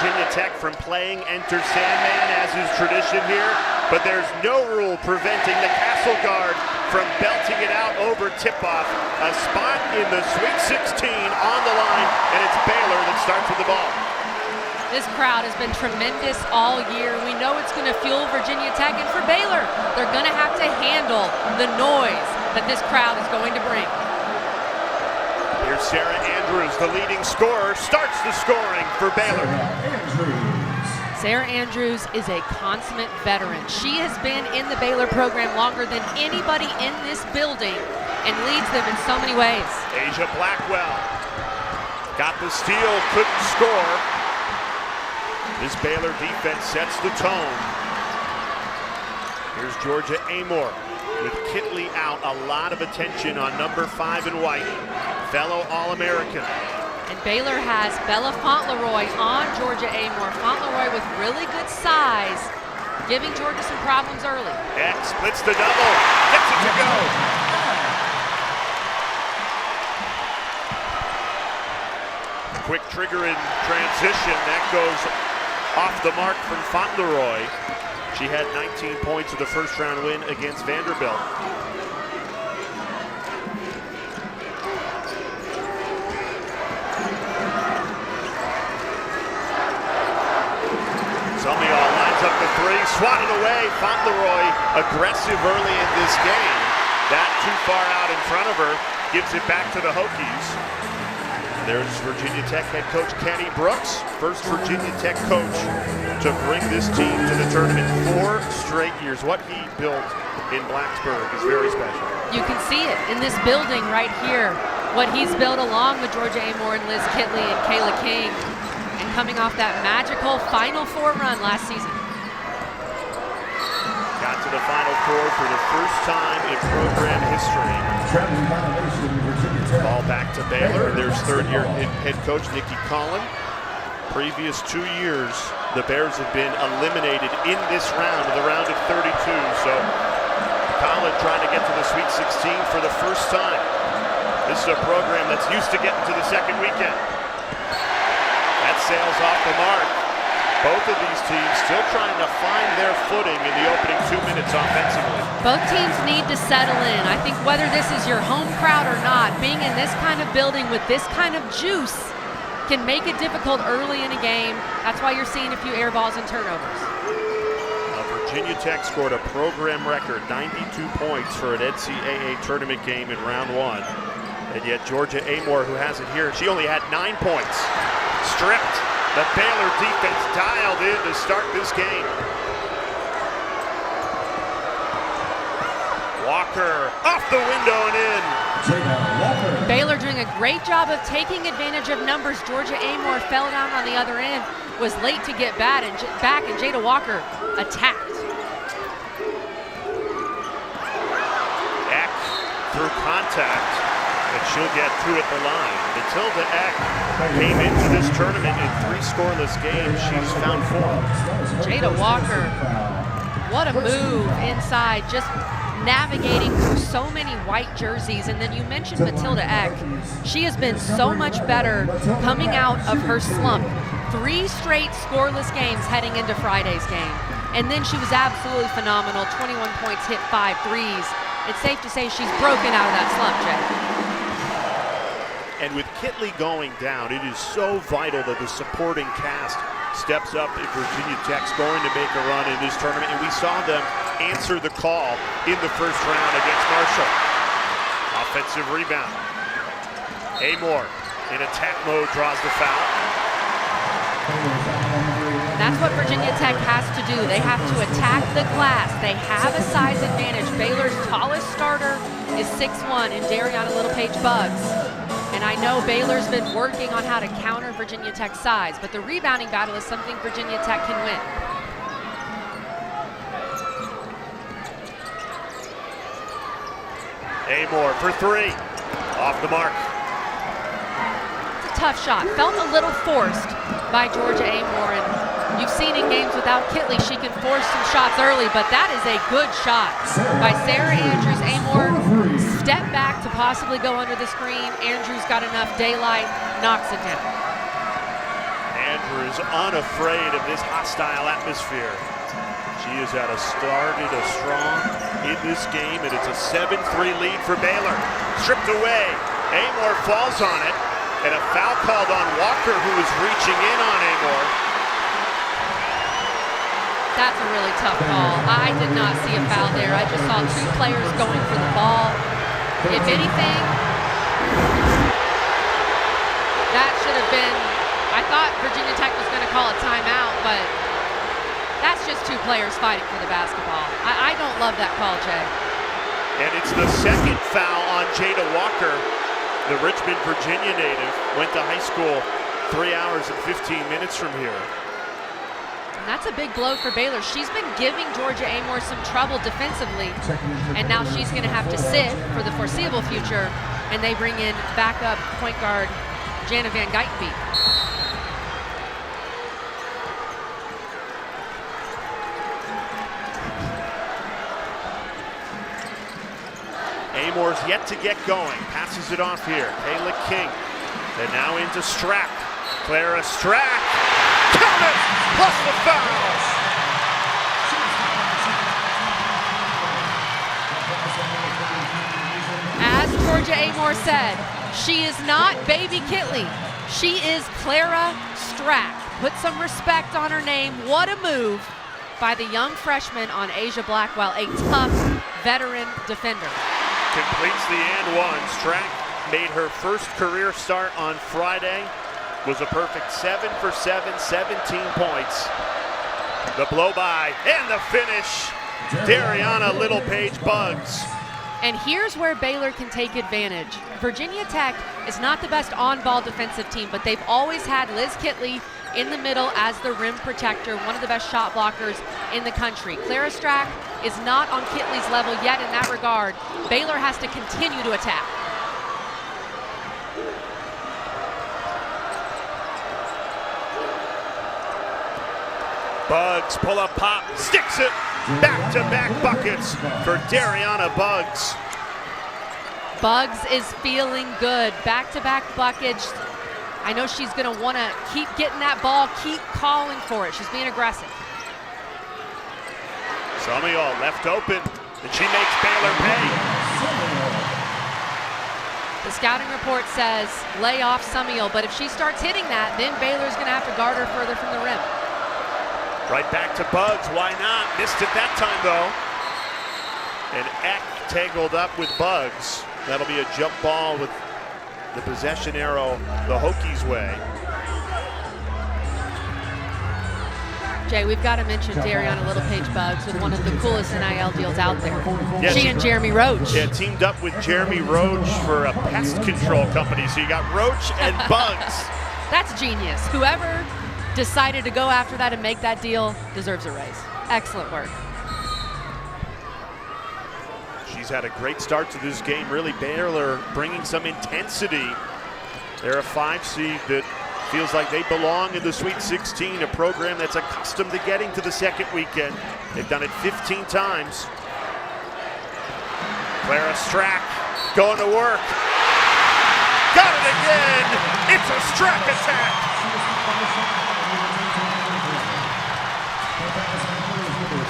Virginia Tech from playing Enter Sandman, as is tradition here, but there's no rule preventing the Castle Guard from belting it out over tip-off. A spot in the Sweet 16 on the line, and it's Baylor that starts with the ball. This crowd has been tremendous all year. We know it's going to fuel Virginia Tech, and for Baylor, they're going to have to handle the noise that this crowd is going to bring. Here's Sarah Andrews, the leading scorer, starts the scoring for Baylor. Sarah Andrews is a consummate veteran. She has been in the Baylor program longer than anybody in this building and leads them in so many ways. Asia Blackwell got the steal, couldn't score. This Baylor defense sets the tone. Here's Georgia Amor with Kitley out. A lot of attention on number 5 in white, fellow All-American. And Baylor has Bella Fauntleroy on Georgia Amor. Fauntleroy with really good size, giving Georgia some problems early. X splits the double, gets it to go. Quick trigger in transition, that goes off the mark from Fauntleroy. She had 19 points in the first round win against Vanderbilt. Zumial lines up the three, swatted away. Fauntleroy aggressive early in this game. That too far out in front of her, gives it back to the Hokies. There's Virginia Tech head coach Kenny Brooks, first Virginia Tech coach to bring this team to the tournament 4 straight years. What he built in Blacksburg is very special. You can see it in this building right here, what he's built along with Georgia Amor and Liz Kitley and Kayla King, and coming off that magical Final Four run last season. Got to the Final Four for the first time in program history. Ball back to Baylor. There's third-year head coach Nikki Collin. Previous 2 years, the Bears have been eliminated in this round, the round of 32. So Collin trying to get to the Sweet 16 for the first time. This is a program that's used to getting to the second weekend. That sails off the mark. Both of these teams still trying to find their footing in the opening 2 minutes offensively. Both teams need to settle in. I think whether this is your home crowd or not, being in this kind of building with this kind of juice can make it difficult early in a game. That's why you're seeing a few air balls and turnovers. Virginia Tech scored a program record 92 points for an NCAA tournament game in round 1. And yet Georgia Amor, who has it here, she only had 9 points. Stripped. The Baylor defense dialed in to start this game. Walker off the window and in. Baylor doing a great job of taking advantage of numbers. Georgia Amor fell down on the other end, was late to get back, and Jada Walker attacked. Eck through contact. But she'll get two at the line. Matilda Eck came into this tournament in 3 scoreless games. She's found 4. Jada Walker, what a move inside, just navigating through so many white jerseys. And then you mentioned Matilda Eck. She has been so much better coming out of her slump. 3 straight scoreless games heading into Friday's game. And then she was absolutely phenomenal. 21 points, hit 5 threes. It's safe to say she's broken out of that slump, Jay. And with Kitley going down, it is so vital that the supporting cast steps up if Virginia Tech's going to make a run in this tournament. And we saw them answer the call in the first round against Marshall. Offensive rebound. Amor in attack mode draws the foul. That's what Virginia Tech has to do. They have to attack the glass. They have a size advantage. Baylor's tallest starter is 6'1" and Dariana Little-Page-Buggs. And I know Baylor's been working on how to counter Virginia Tech's size, but the rebounding battle is something Virginia Tech can win. Amor for 3, off the mark. It's a tough shot. Felt a little forced by Georgia Amor, and you've seen in games without Kitley, she can force some shots early, but that is a good shot by Sarah Andrews. Amor step back to possibly go under the screen. Andrews got enough daylight, knocks it down. Andrews is unafraid of this hostile atmosphere. She has started strong in this game, and it's a 7-3 lead for Baylor. Stripped away. Amor falls on it, and a foul called on Walker, who was reaching in on Amor. That's a really tough call. I did not see a foul there. I just saw two players going for the ball. If anything, that should have been, I thought Virginia Tech was going to call a timeout, but that's just two players fighting for the basketball. I don't love that call, Jay. And it's the second foul on Jada Walker. The Richmond, Virginia native went to high school 3 hours and 15 minutes from here. And that's a big blow for Baylor. She's been giving Georgia Amor some trouble defensively, and now she's going to have to sit for the foreseeable future, and they bring in backup point guard Jana Van Geitenbeek. Amor's yet to get going. Passes it off here. Kayla King. And now into Strack. Clara Strack. Count it! Plus the foul! As Georgia Amor said, she is not Baby Kitley. She is Clara Strack. Put some respect on her name. What a move by the young freshman on Asia Blackwell, a tough veteran defender. Completes the and one. Strack made her first career start on Friday. Was a perfect 7 for 7, 17 points. The blow by and the finish. Dariana Littlepage Buggs. And here's where Baylor can take advantage. Virginia Tech is not the best on-ball defensive team, but they've always had Liz Kitley in the middle as the rim protector, one of the best shot blockers in the country. Clara Strack is not on Kitley's level yet in that regard. Baylor has to continue to attack. Buggs, pull up pop, sticks it. Back-to-back buckets for Dariana Buggs. Buggs is feeling good. Back-to-back buckets. I know she's going to want to keep getting that ball, keep calling for it. She's being aggressive. Summiall left open, and she makes Baylor pay. The scouting report says lay off Summiall, but if she starts hitting that, then Baylor's going to have to guard her further from the rim. Right back to Buggs, why not? Missed it that time though. And Eck tangled up with Buggs. That'll be a jump ball with the possession arrow the Hokies way. Jay, we've got to mention Dariana Littlepage Buggs with one of the coolest NIL deals out there. Yeah, she and Jeremy Roach. Yeah, teamed up with Jeremy Roach for a pest control company. So you got Roach and Buggs. That's genius. Whoever decided to go after that and make that deal deserves a raise. Excellent work. She's had a great start to this game. Really, Baylor bringing some intensity. They're a 5 seed that feels like they belong in the Sweet 16, a program that's accustomed to getting to the second weekend. They've done it 15 times. Clara Strack going to work. Got it again. It's a Strack attack.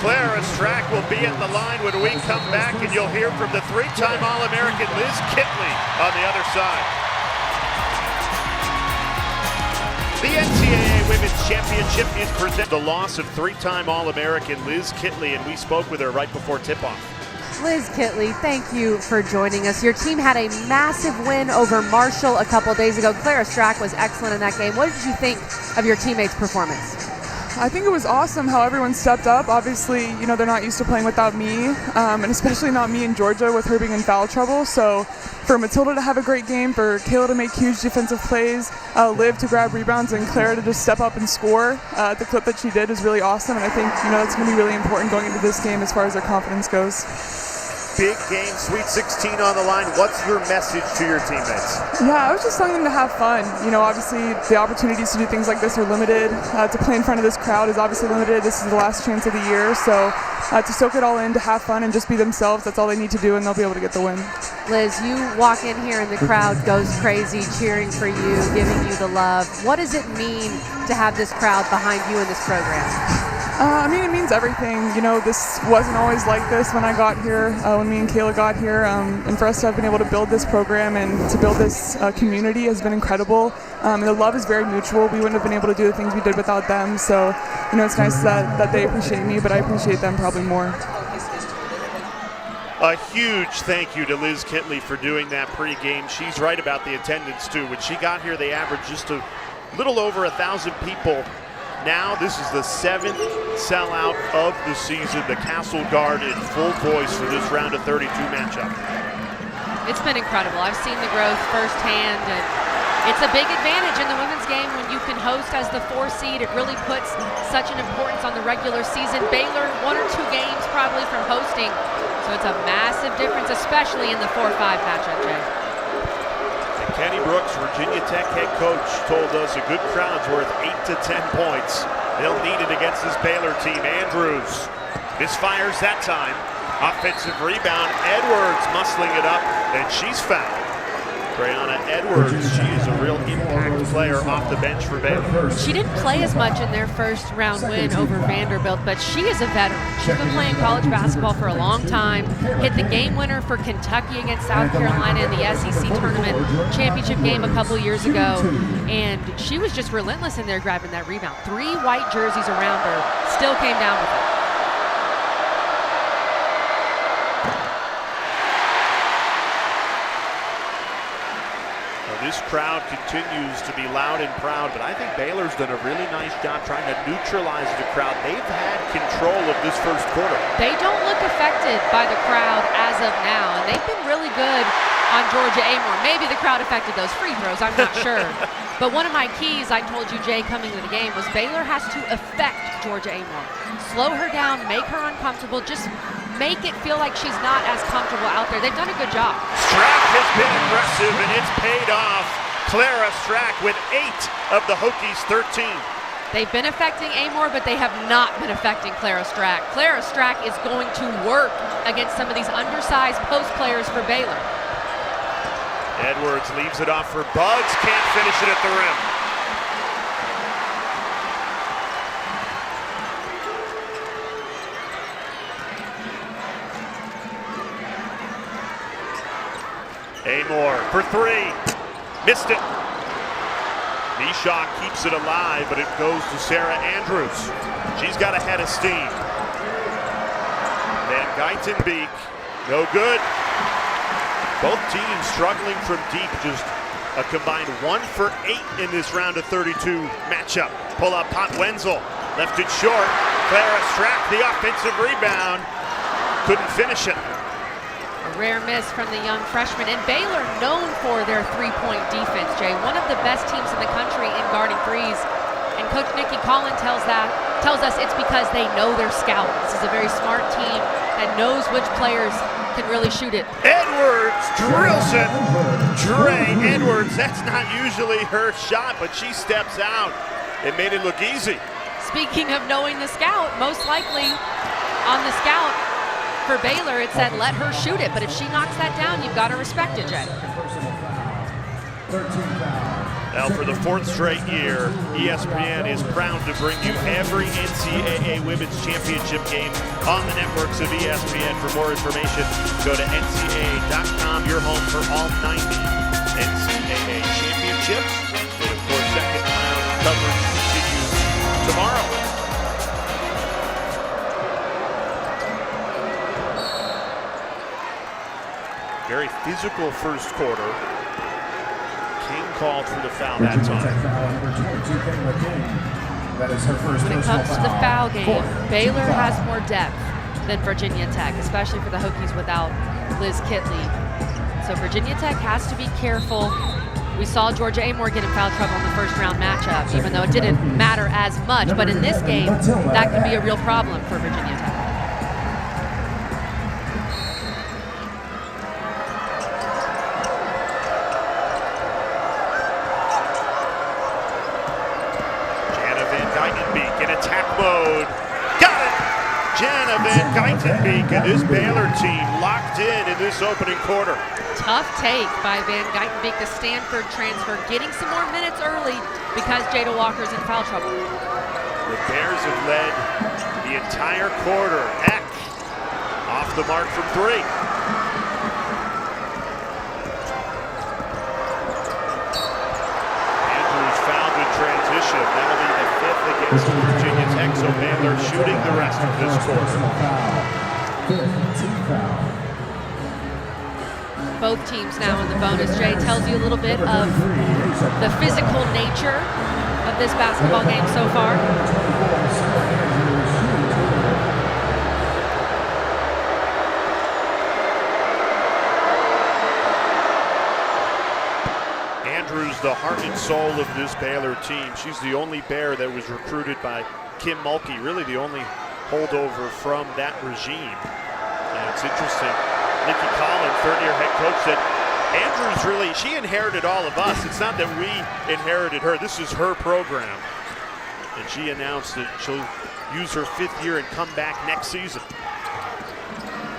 Clara Strack will be at the line when we come back, and you'll hear from the 3-time All-American Liz Kitley on the other side. The NCAA Women's Championship is presented. The loss of 3-time All-American Liz Kitley, and we spoke with her right before tip-off. Liz Kitley, thank you for joining us. Your team had a massive win over Marshall a couple days ago. Clara Strack was excellent in that game. What did you think of your teammates' performance? I think it was awesome how everyone stepped up. Obviously, you know, they're not used to playing without me, and especially not me and Georgia with her being in foul trouble. So for Matilda to have a great game, for Kayla to make huge defensive plays, Liv to grab rebounds, and Clara to just step up and score at the clip that she did is really awesome. And I think, you know, that's going to be really important going into this game as far as their confidence goes. big game, Sweet 16 on the line. What's your message to your teammates? Yeah, I was just telling them to have fun. You know, obviously the opportunities to do things like this are limited. To play in front of this crowd is obviously limited. This is the last chance of the year, so to soak it all in, to have fun and just be themselves, that's all they need to do, and they'll be able to get the win. Liz, you walk in here and the crowd goes crazy cheering for you, giving you the love. What does it mean to have this crowd behind you in this program? I mean, it means everything. You know, this wasn't always like this when I got here, when me and Kayla got here. And for us to have been able to build this program and to build this community has been incredible. And the love is very mutual. We wouldn't have been able to do the things we did without them. So, you know, it's nice that they appreciate me, but I appreciate them probably more. A huge thank you to Liz Kitley for doing that pregame. She's right about the attendance, too. When she got here, they averaged just a little over 1,000 people. Now this is the 7th sellout of the season. The Castle Guard in full voice for this round of 32 matchup. It's been incredible. I've seen the growth firsthand, and it's a big advantage in the women's game when you can host as the 4 seed. It really puts such an importance on the regular season. Baylor, 1 or 2 games probably from hosting, so it's a massive difference, especially in the 4-5 matchup, Jay. Kenny Brooks, Virginia Tech head coach, told us a good crowd's worth 8 to 10 points. They'll need it against this Baylor team. Andrews misfires that time. Offensive rebound. Edwards muscling it up, and she's fouled. Brianna Edwards, she is a real impact player off the bench for Baylor. She didn't play as much in their first round win over Vanderbilt, but she is a veteran. She's been playing college basketball for a long time, hit the game winner for Kentucky against South Carolina in the SEC tournament championship game a couple years ago, and she was just relentless in there grabbing that rebound. 3 white jerseys around her, still came down with it. This crowd continues to be loud and proud, but I think Baylor's done a really nice job trying to neutralize the crowd. They've had control of this first quarter. They don't look affected by the crowd as of now, and they've been really good on Georgia Amore. Maybe the crowd affected those free throws, I'm not sure. But one of my keys, I told you, Jay, coming to the game, was Baylor has to affect Georgia Amore. Slow her down, make her uncomfortable, just make it feel like she's not as comfortable out there. They've done a good job. Strack has been aggressive, and it's paid off. Clara Strack with 8 of the Hokies' 13. They've been affecting Amore, but they have not been affecting Clara Strack. Clara Strack is going to work against some of these undersized post players for Baylor. Edwards leaves it off for Bugs, can't finish it at the rim. Amore for 3, missed it. Nishaw keeps it alive, but it goes to Sarah Andrews. She's got a head of steam. Van Geitenbeek, no good. Both teams struggling from deep, just a combined 1 for 8 in this round of 32 matchup. Pull up, Pot Wenzel, left it short. Clara Strack, the offensive rebound, couldn't finish it. A rare miss from the young freshman, and Baylor known for their three-point defense, Jay. One of the best teams in the country in guarding threes, and Coach Nikki Collin tells us it's because they know their scout. This is a very smart team that knows which players can really shoot it. Edwards drills it. Dre Edwards, that's not usually her shot, but she steps out. It made it look easy. Speaking of knowing the scout, most likely on the scout for Baylor, it said let her shoot it, but if she knocks that down, you've got to respect it, Jay. Now, for the 4th straight year, ESPN is proud to bring you every NCAA Women's Championship game on the networks of ESPN. For more information, go to ncaa.com, your home for all 90 NCAA championships. And, of course, second round coverage continues tomorrow. Very physical first quarter. King called for the foul that time. When it comes to the foul game, Baylor has more depth than Virginia Tech, especially for the Hokies without Liz Kitley. So Virginia Tech has to be careful. We saw Georgia Amore get in foul trouble in the first round matchup, even though it didn't matter as much. But in this game, that could be a real problem for Virginia Tech. attack mode. Got it! Jana Van Geitenbeek and this Baylor team locked in this opening quarter. Tough take by Van Geitenbeek, the Stanford transfer, getting some more minutes early because Jada Walker's in foul trouble. The Bears have led the entire quarter. Eck off the mark from three. Andrews fouled in transition. That'll be the fifth against Virginia Tech, so Baylor shooting the rest of this quarter. Both teams now in the bonus. Jay tells you a little bit of the physical nature of this basketball game so far. Andrews, the heart and soul of this Baylor team. She's the only Bear that was recruited by Kim Mulkey, really the only holdover from that regime. And it's interesting. Nikki Collin, third-year head coach, said Andrews really, she inherited all of us. It's not that we inherited her. This is her program. And she announced that she'll use her fifth year and come back next season.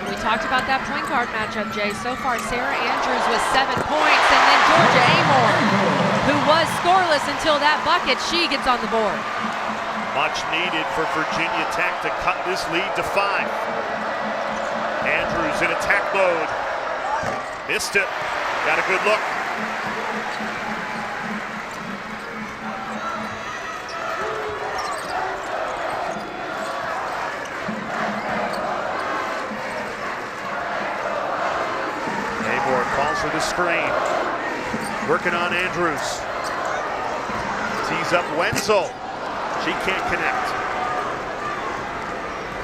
We talked about that point guard matchup, Jay. So far, Sarah Andrews with 7 points, and then Georgia Amore, who was scoreless until that bucket, she gets on the board. Much needed for Virginia Tech to cut this lead to 5. Andrews in attack mode. Missed it. Got a good look. Amore calls for the screen. Working on Andrews. Tees up Wenzel. She can't connect.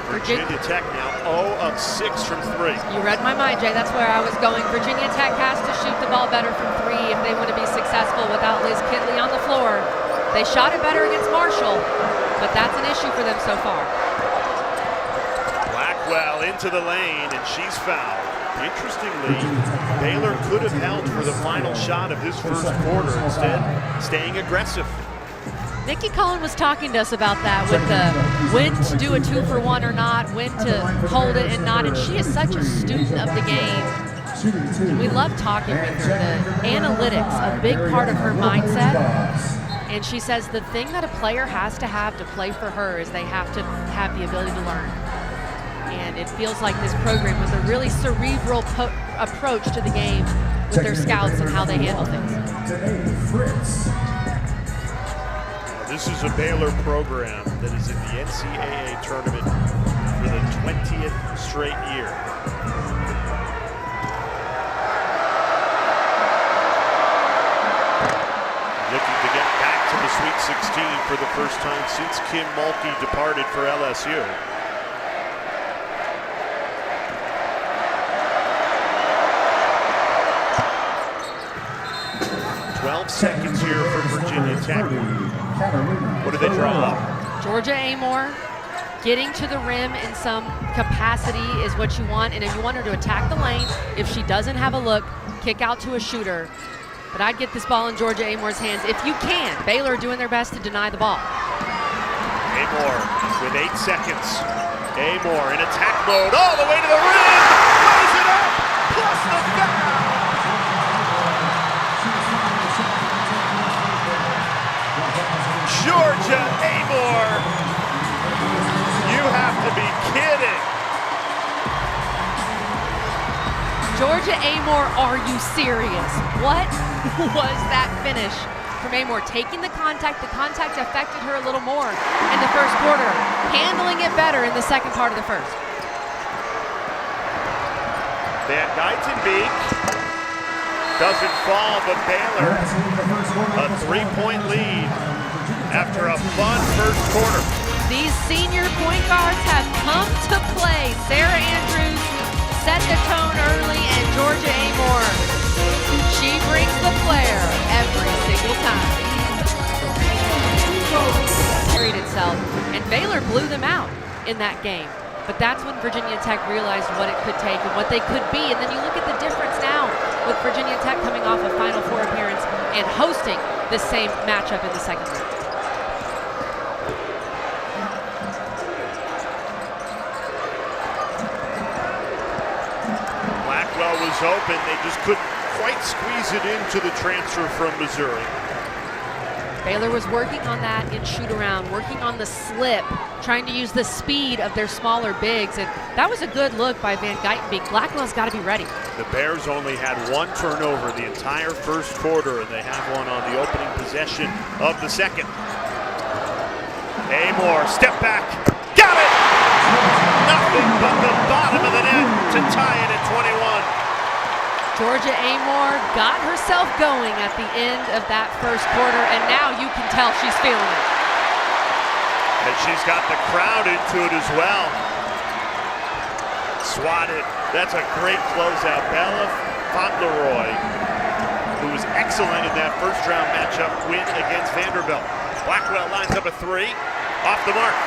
Virginia Tech now 0 of 6 from 3. You read my mind, Jay. That's where I was going. Virginia Tech has to shoot the ball better from 3 if they want to be successful without Liz Kitley on the floor. They shot it better against Marshall, but that's an issue for them so far. Blackwell into the lane, and she's fouled. Interestingly, Baylor could have held for the final shot of this first quarter, instead staying aggressive. Nikki Collin was talking to us about that with the when to do a 2-for-1 or not, when to hold it and not, and she is such a student of the game. And we love talking with her. The analytics, a big part of her mindset. And she says the thing that a player has to play for her is they have to have the ability to learn. And it feels like this program with a really cerebral approach to the game with their scouts and how they handle things. This is a Baylor program that is in the NCAA tournament for the 20th straight year. Looking to get back to the Sweet 16 for the first time since Kim Mulkey departed for LSU. 12 seconds here for Virginia Tech. What do they draw up? Georgia Amore getting to the rim in some capacity is what you want, and if you want her to attack the lane, if she doesn't have a look, kick out to a shooter. But I'd get this ball in Georgia Amore's hands if you can. Baylor doing their best to deny the ball. Amore with 8 seconds. Amore in attack mode all the way to the rim. Lays it up, plus the foul. Georgia Amore, you have to be kidding. Georgia Amore, are you serious? What was that finish from Amore? Taking the contact affected her a little more in the first quarter, handling it better in the second part of the first. Van Geitenbeek doesn't fall, but Baylor a 3-point lead after a fun first quarter. These senior point guards have come to play. Sarah Andrews set the tone early, and Georgia Amore, she brings the flair every single time. Carried itself, and Baylor blew them out in that game. But that's when Virginia Tech realized what it could take and what they could be. And then you look at the difference now with Virginia Tech coming off a Final Four appearance and hosting this same matchup in the second round. was open. They just couldn't quite squeeze it into the transfer from Missouri. Baylor was working on that in shoot-around, working on the slip, trying to use the speed of their smaller bigs, and that was a good look by Van Geitenbeek. Blackwell's got to be ready. The Bears only had one turnover the entire first quarter, and they have one on the opening possession of the second. Amor, step back, got it! Nothing but the bottom of the net to tie it at 21. Georgia Amor got herself going at the end of that first quarter, and now you can tell she's feeling it. And she's got the crowd into it as well. Swatted. That's a great closeout. Bella Fauntleroy, who was excellent in that first round matchup win against Vanderbilt. Blackwell lines up a three, off the mark.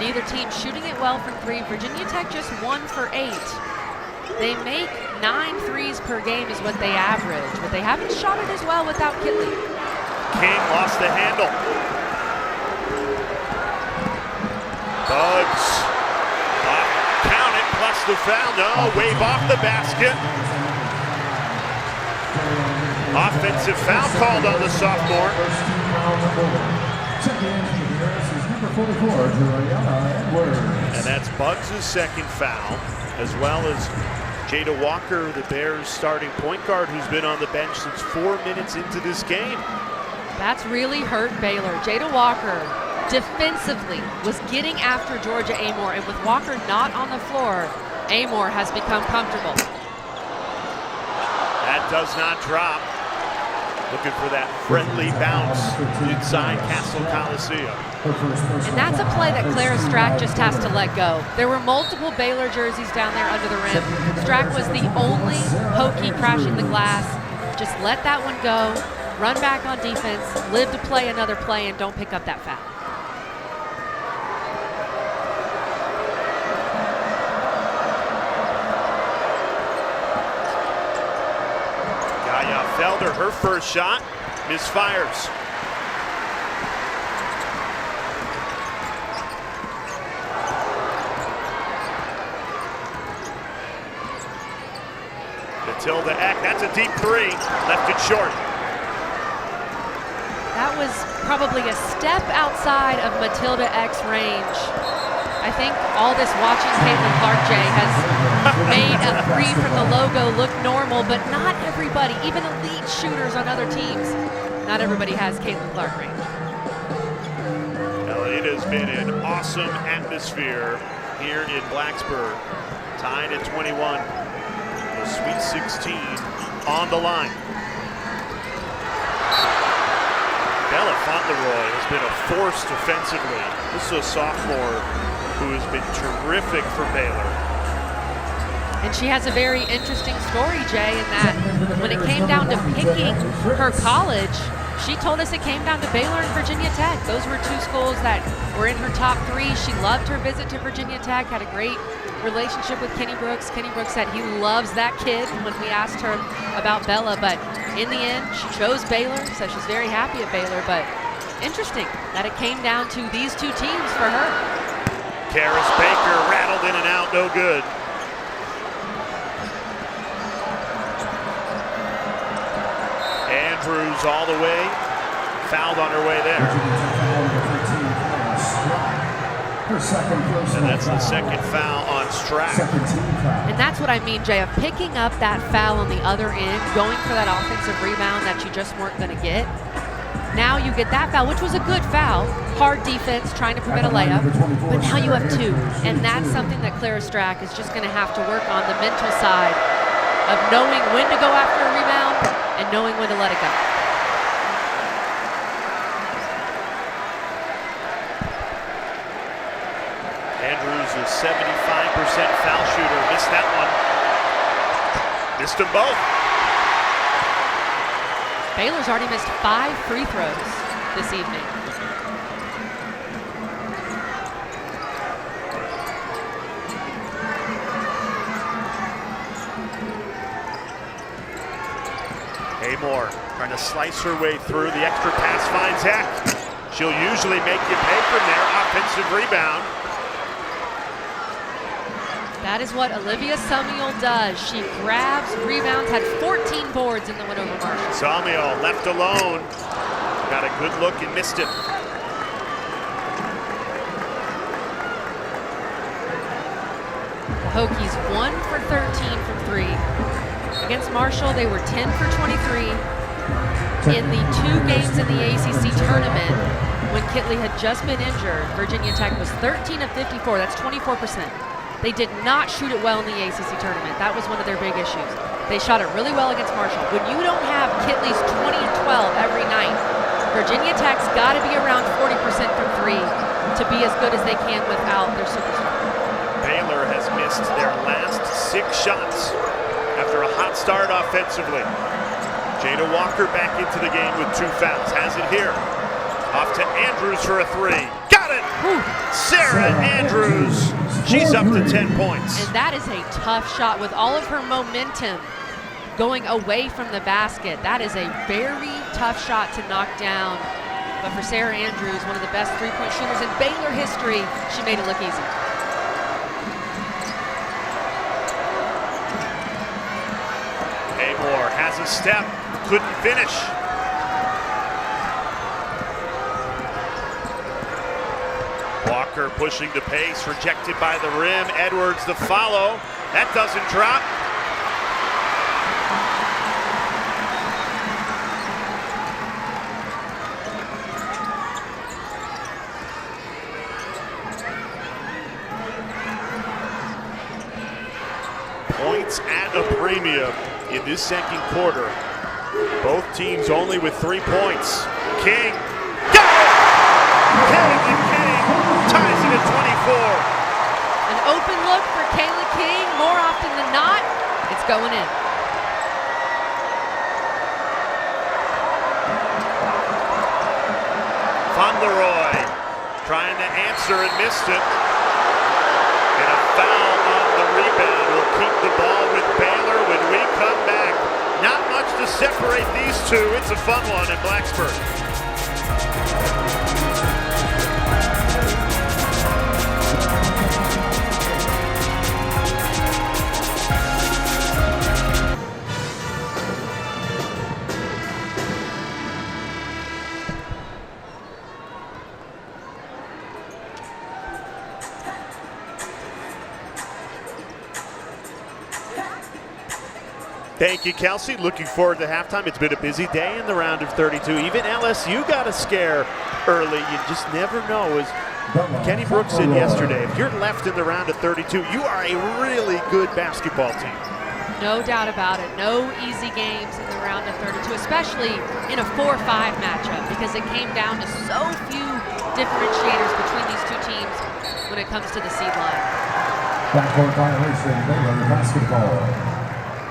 Neither team shooting it well from three. Virginia Tech just 1 for 8. They make 9 threes per game is what they average, but they haven't shot it as well without Kitley. King lost the handle. Bugs. Count it, plus the foul. No, wave off the basket. Offensive foul called on the sophomore. And that's Bugs' second foul, as well as Jada Walker, the Bears' starting point guard, who's been on the bench since 4 minutes into this game. That's really hurt Baylor. Jada Walker defensively was getting after Georgia Amor, and with Walker not on the floor, Amor has become comfortable. That does not drop. Looking for that friendly bounce inside Castle Coliseum. And that's a play that Clara Strack just has to let go. There were multiple Baylor jerseys down there under the rim. Strack was the only Hokie crashing the glass. Just let that one go, run back on defense, live to play another play, and don't pick up that foul. Felder, her first shot, misfires. Matilda Eck, that's a deep three, left it short. That was probably a step outside of Matilda Eck's range. I think all this watching Caitlin Clark, Jay, has made a three from the logo look normal, but not everybody, even elite shooters on other teams, not everybody has Caitlin Clark range. Well, it has been an awesome atmosphere here in Blacksburg. Tied at 21. The Sweet 16 on the line. Bella Fauntleroy has been a force defensively. This is a sophomore who has been terrific for Baylor. And she has a very interesting story, Jay, in that when it came down to picking her college, she told us it came down to Baylor and Virginia Tech. Those were two schools that were in her top 3. She loved her visit to Virginia Tech, had a great relationship with Kenny Brooks. Kenny Brooks said he loves that kid when we asked her about Bella, but in the end, she chose Baylor, so she's very happy at Baylor, but interesting that it came down to these two teams for her. Karis Baker rattled in and out, no good. Andrews all the way, fouled on her way there. And that's the second foul on Strack. And that's what I mean, Jay, of picking up that foul on the other end, going for that offensive rebound that you just weren't going to get. Now you get that foul, which was a good foul. Hard defense, trying to prevent a layup. But now you have 2. And that's something that Clara Strack is just going to have to work on, the mental side of knowing when to go after a rebound and knowing when to let it go. Andrews is 75% foul shooter. Missed that one. Missed them both. Baylor's already missed 5 free throws this evening. Amor trying to slice her way through. The extra pass finds Heck. She'll usually make you pay from there. Offensive rebound. That is what Olivia Summiel does. She grabs, rebounds, had 14 boards in the win over Marshall. Summiel left alone. Got a good look and missed it. The Hokies 1 for 13 from 3. Against Marshall, they were 10 for 23. In the 2 games in the ACC tournament, when Kitley had just been injured, Virginia Tech was 13 of 54. That's 24%. They did not shoot it well in the ACC tournament. That was one of their big issues. They shot it really well against Marshall. When you don't have Kitley's 20 and 12 every night, Virginia Tech's got to be around 40% from 3 to be as good as they can without their superstar. Baylor has missed their last 6 shots after a hot start offensively. Jada Walker back into the game with 2 fouls. Has it here. Off to Andrews for a 3. Got it! Sarah Andrews. She's up to 10 points. And that is a tough shot with all of her momentum going away from the basket. That is a very tough shot to knock down. But for Sarah Andrews, one of the best three-point shooters in Baylor history, she made it look easy. Haymore has a step, couldn't finish. Walker pushing the pace, rejected by the rim. Edwards the follow. That doesn't drop. Points at a premium in this second quarter. Both teams only with 3 points. King, got it! King and King ties it at 24. An open look for Kayla King. More often than not, it's going in. Von Leroy trying to answer and missed it. And a foul on the rebound will keep the ball with Baylor when we come back. Not much to separate these two. It's a fun one in Blacksburg. Thank you, Kelsey. Looking forward to halftime. It's been a busy day in the round of 32. Even LSU got a scare early. You just never know. As Kenny Brooks said yesterday, if you're left in the round of 32, you are a really good basketball team. No doubt about it. No easy games in the round of 32, especially in a 4-5 matchup, because it came down to so few differentiators between these two teams when it comes to the seed line. Backcourt violation, Baylor basketball.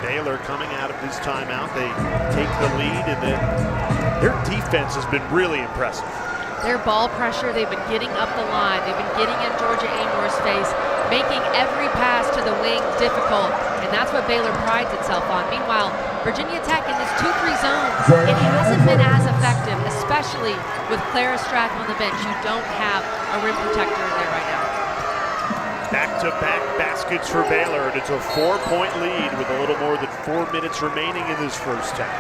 Baylor coming out of this timeout, they take the lead, and then their defense has been really impressive. Their ball pressure, they've been getting up the line, they've been getting in Georgia Amore's face, making every pass to the wing difficult, and that's what Baylor prides itself on. Meanwhile, Virginia Tech in this 2-3 zone, it hasn't been as effective, especially with Clara Strack on the bench. You don't have a rim protector in there right now. Back-to-back baskets for Baylor, and it's a 4-point lead with a little more than 4 minutes remaining in this first half.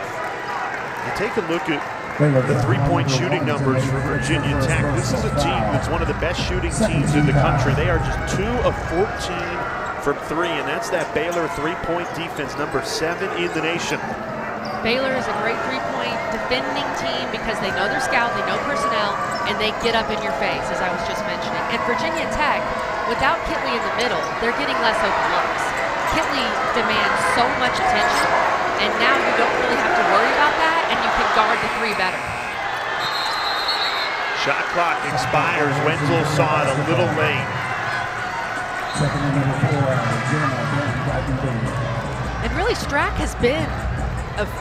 You take a look at the three-point shooting numbers for Virginia Tech. This is a team that's one of the best shooting teams in the country. They are just 2 of 14 from 3, and that's that Baylor three-point defense, number 7 in the nation. Baylor is a great three-point defending team because they know their scout, they know personnel, and they get up in your face, as I was just mentioning. And Virginia Tech, without Kitley in the middle, they're getting less open looks. Kitley demands so much attention, and now you don't really have to worry about that, and you can guard the 3 better. Shot clock expires. Wenzel saw it a little late. And really, Strack has been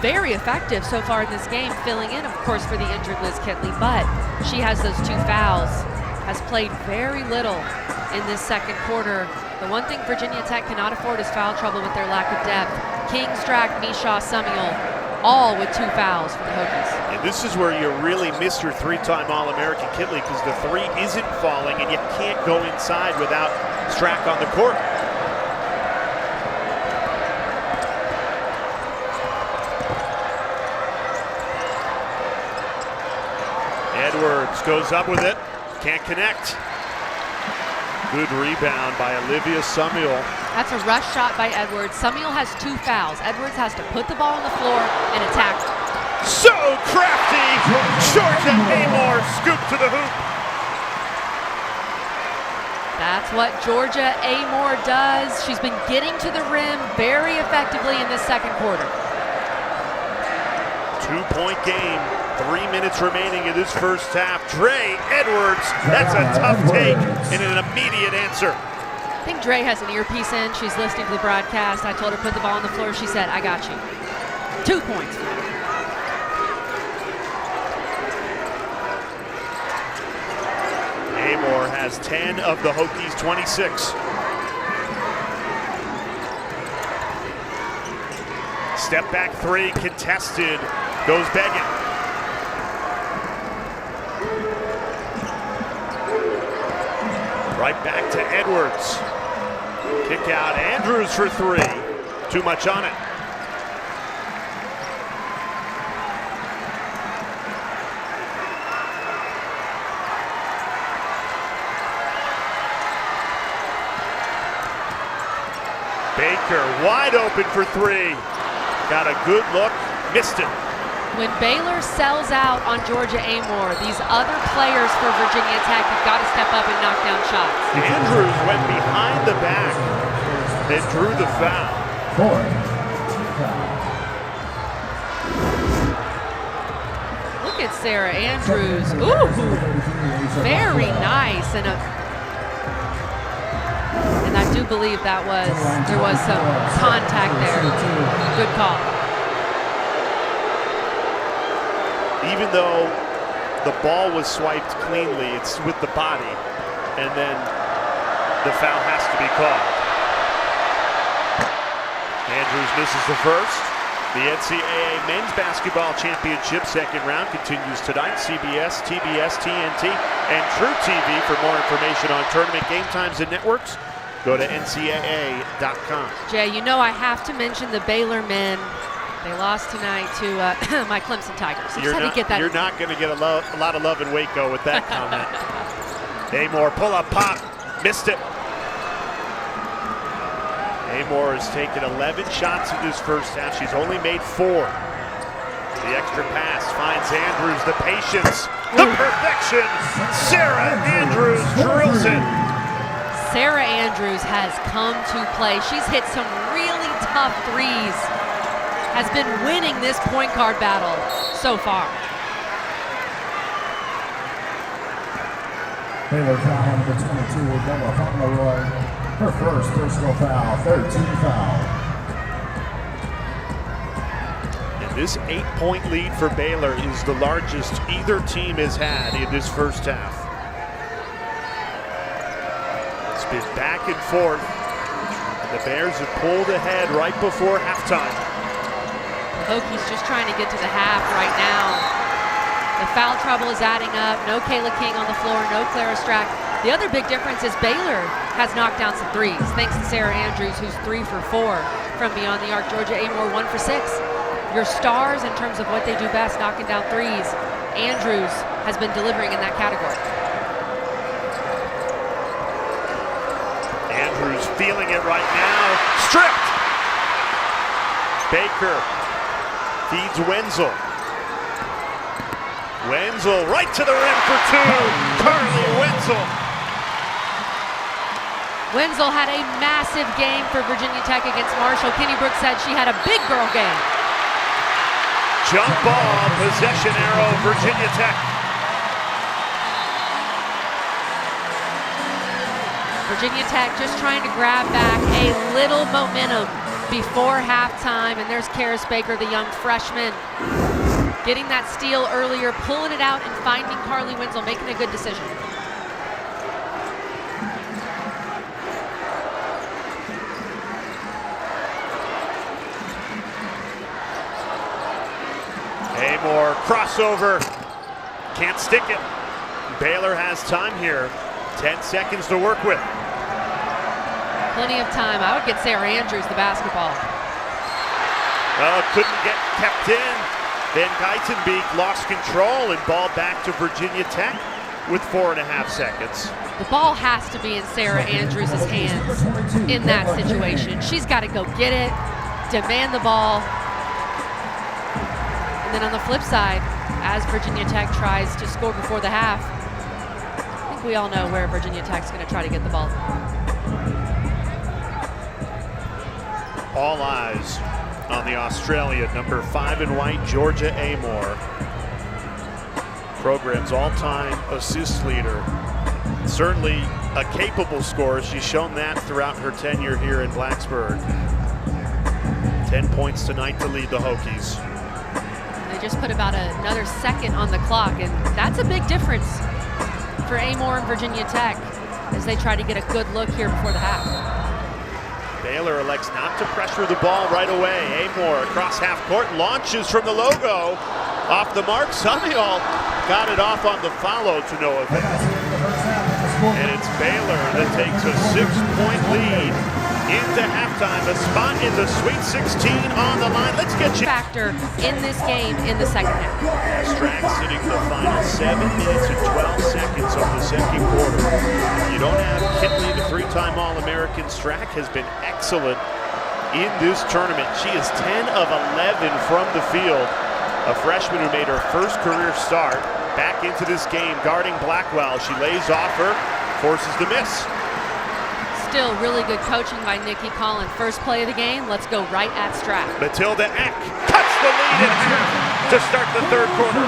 very effective so far in this game, filling in, of course, for the injured Liz Kitley, but she has those 2 fouls, has played very little in this second quarter. The one thing Virginia Tech cannot afford is foul trouble with their lack of depth. King, Strack, Mishaw, Summiel, all with 2 fouls for the Hokies. And this is where you really miss your 3-time All-American Kitley, because the 3 isn't falling, and you can't go inside without Strack on the court. Edwards goes up with it. Can't connect. Good rebound by Olivia Summiel. That's a rush shot by Edwards. Summiel has 2 fouls. Edwards has to put the ball on the floor and attack. So crafty! Georgia Amor scooped to the hoop. That's what Georgia Amor does. She's been getting to the rim very effectively in this second quarter. 2-point game. 3 minutes remaining in this first half. Dre Edwards, that's a tough take and an immediate answer. I think Dre has an earpiece in. She's listening to the broadcast. I told her put the ball on the floor. She said, I got you. 2 points. Amor has 10 of the Hokies' 26. Step back 3, contested, goes begging. Right back to Edwards. Kick out, Andrews for 3. Too much on it. Baker wide open for 3. Got a good look, missed it. When Baylor sells out on Georgia Amor, these other players for Virginia Tech have got to step up and knock down shots. Andrews went behind the back, then drew the foul. 4. Look at Sarah Andrews. Ooh, very nice. And I do believe there was some contact there. Good call. Even though the ball was swiped cleanly, it's with the body, and then the foul has to be called. Andrews misses the first. The NCAA Men's Basketball Championship second round continues tonight. CBS, TBS, TNT, and True TV. For more information on tournament game times and networks, go to ncaa.com. Jay, you know I have to mention the Baylor men. They lost tonight to my Clemson Tigers. So You're not going to get a lot of love in Waco with that comment. Amor, pull-up pop, missed it. Amor has taken 11 shots in this first half. She's only made 4. The extra pass finds Andrews, the patience, the perfection. Sarah Andrews drills it. Sarah Andrews has come to play. She's hit some really tough threes. Has been winning this point guard battle so far. Baylor foul number 22, Bella Fauntleroy. Her first personal foul, 13th foul. And this 8-point lead for Baylor is the largest either team has had in this first half. It's been back and forth. The Bears have pulled ahead right before halftime. Hokies just trying to get to the half right now. The foul trouble is adding up. No Kayla King on the floor, no Clara Strack. The other big difference is Baylor has knocked down some threes, thanks to Sarah Andrews, who's 3 for 4 from beyond the arc. Georgia Amor 1 for 6. Your stars in terms of what they do best, knocking down threes. Andrews has been delivering in that category. Andrews feeling it right now. Stripped! Baker feeds Wenzel. Wenzel right to the rim for 2. Carly Wenzel. Wenzel had a massive game for Virginia Tech against Marshall. Kenny Brooks said she had a big girl game. Jump ball, possession arrow, Virginia Tech. Virginia Tech just trying to grab back a little momentum before halftime, and there's Karis Baker, the young freshman, getting that steal earlier, pulling it out and finding Carly Wenzel, making a good decision. Amor, crossover, can't stick it. Baylor has time here, 10 seconds to work with. Plenty of time. I would get Sarah Andrews the basketball. Well, it couldn't get kept in. Van Geitenbeek lost control and ball back to Virginia Tech with 4.5 seconds. The ball has to be in Sarah Andrews' hands in that situation. She's got to go get it, demand the ball. And then on the flip side, as Virginia Tech tries to score before the half, I think we all know where Virginia Tech's going to try to get the ball. All eyes on the Australia, number 5 in white, Georgia Amor. Program's all-time assist leader. Certainly a capable scorer. She's shown that throughout her tenure here in Blacksburg. 10 points tonight to lead the Hokies. They just put about another second on the clock, and that's a big difference for Amor and Virginia Tech as they try to get a good look here before the half. Baylor elects not to pressure the ball right away. Amor across half court, launches from the logo. Off the mark, Samuel got it off on the follow to no avail. And it's Baylor that takes a 6-point lead into halftime. A spot in the Sweet 16 on the line. Let's get you. Factor in this game in the second half. Strack sitting the final 7 minutes and 12 seconds of the second quarter. You don't have Kitley, the 3-time All-American. Strack has been excellent in this tournament. She is 10 of 11 from the field. A freshman who made her first career start back into this game guarding Blackwell. She lays off her, forces the miss. Still really good coaching by Nikki Collin. First play of the game, let's go right at Strack. Matilda Eck cuts the lead in half to start the third quarter.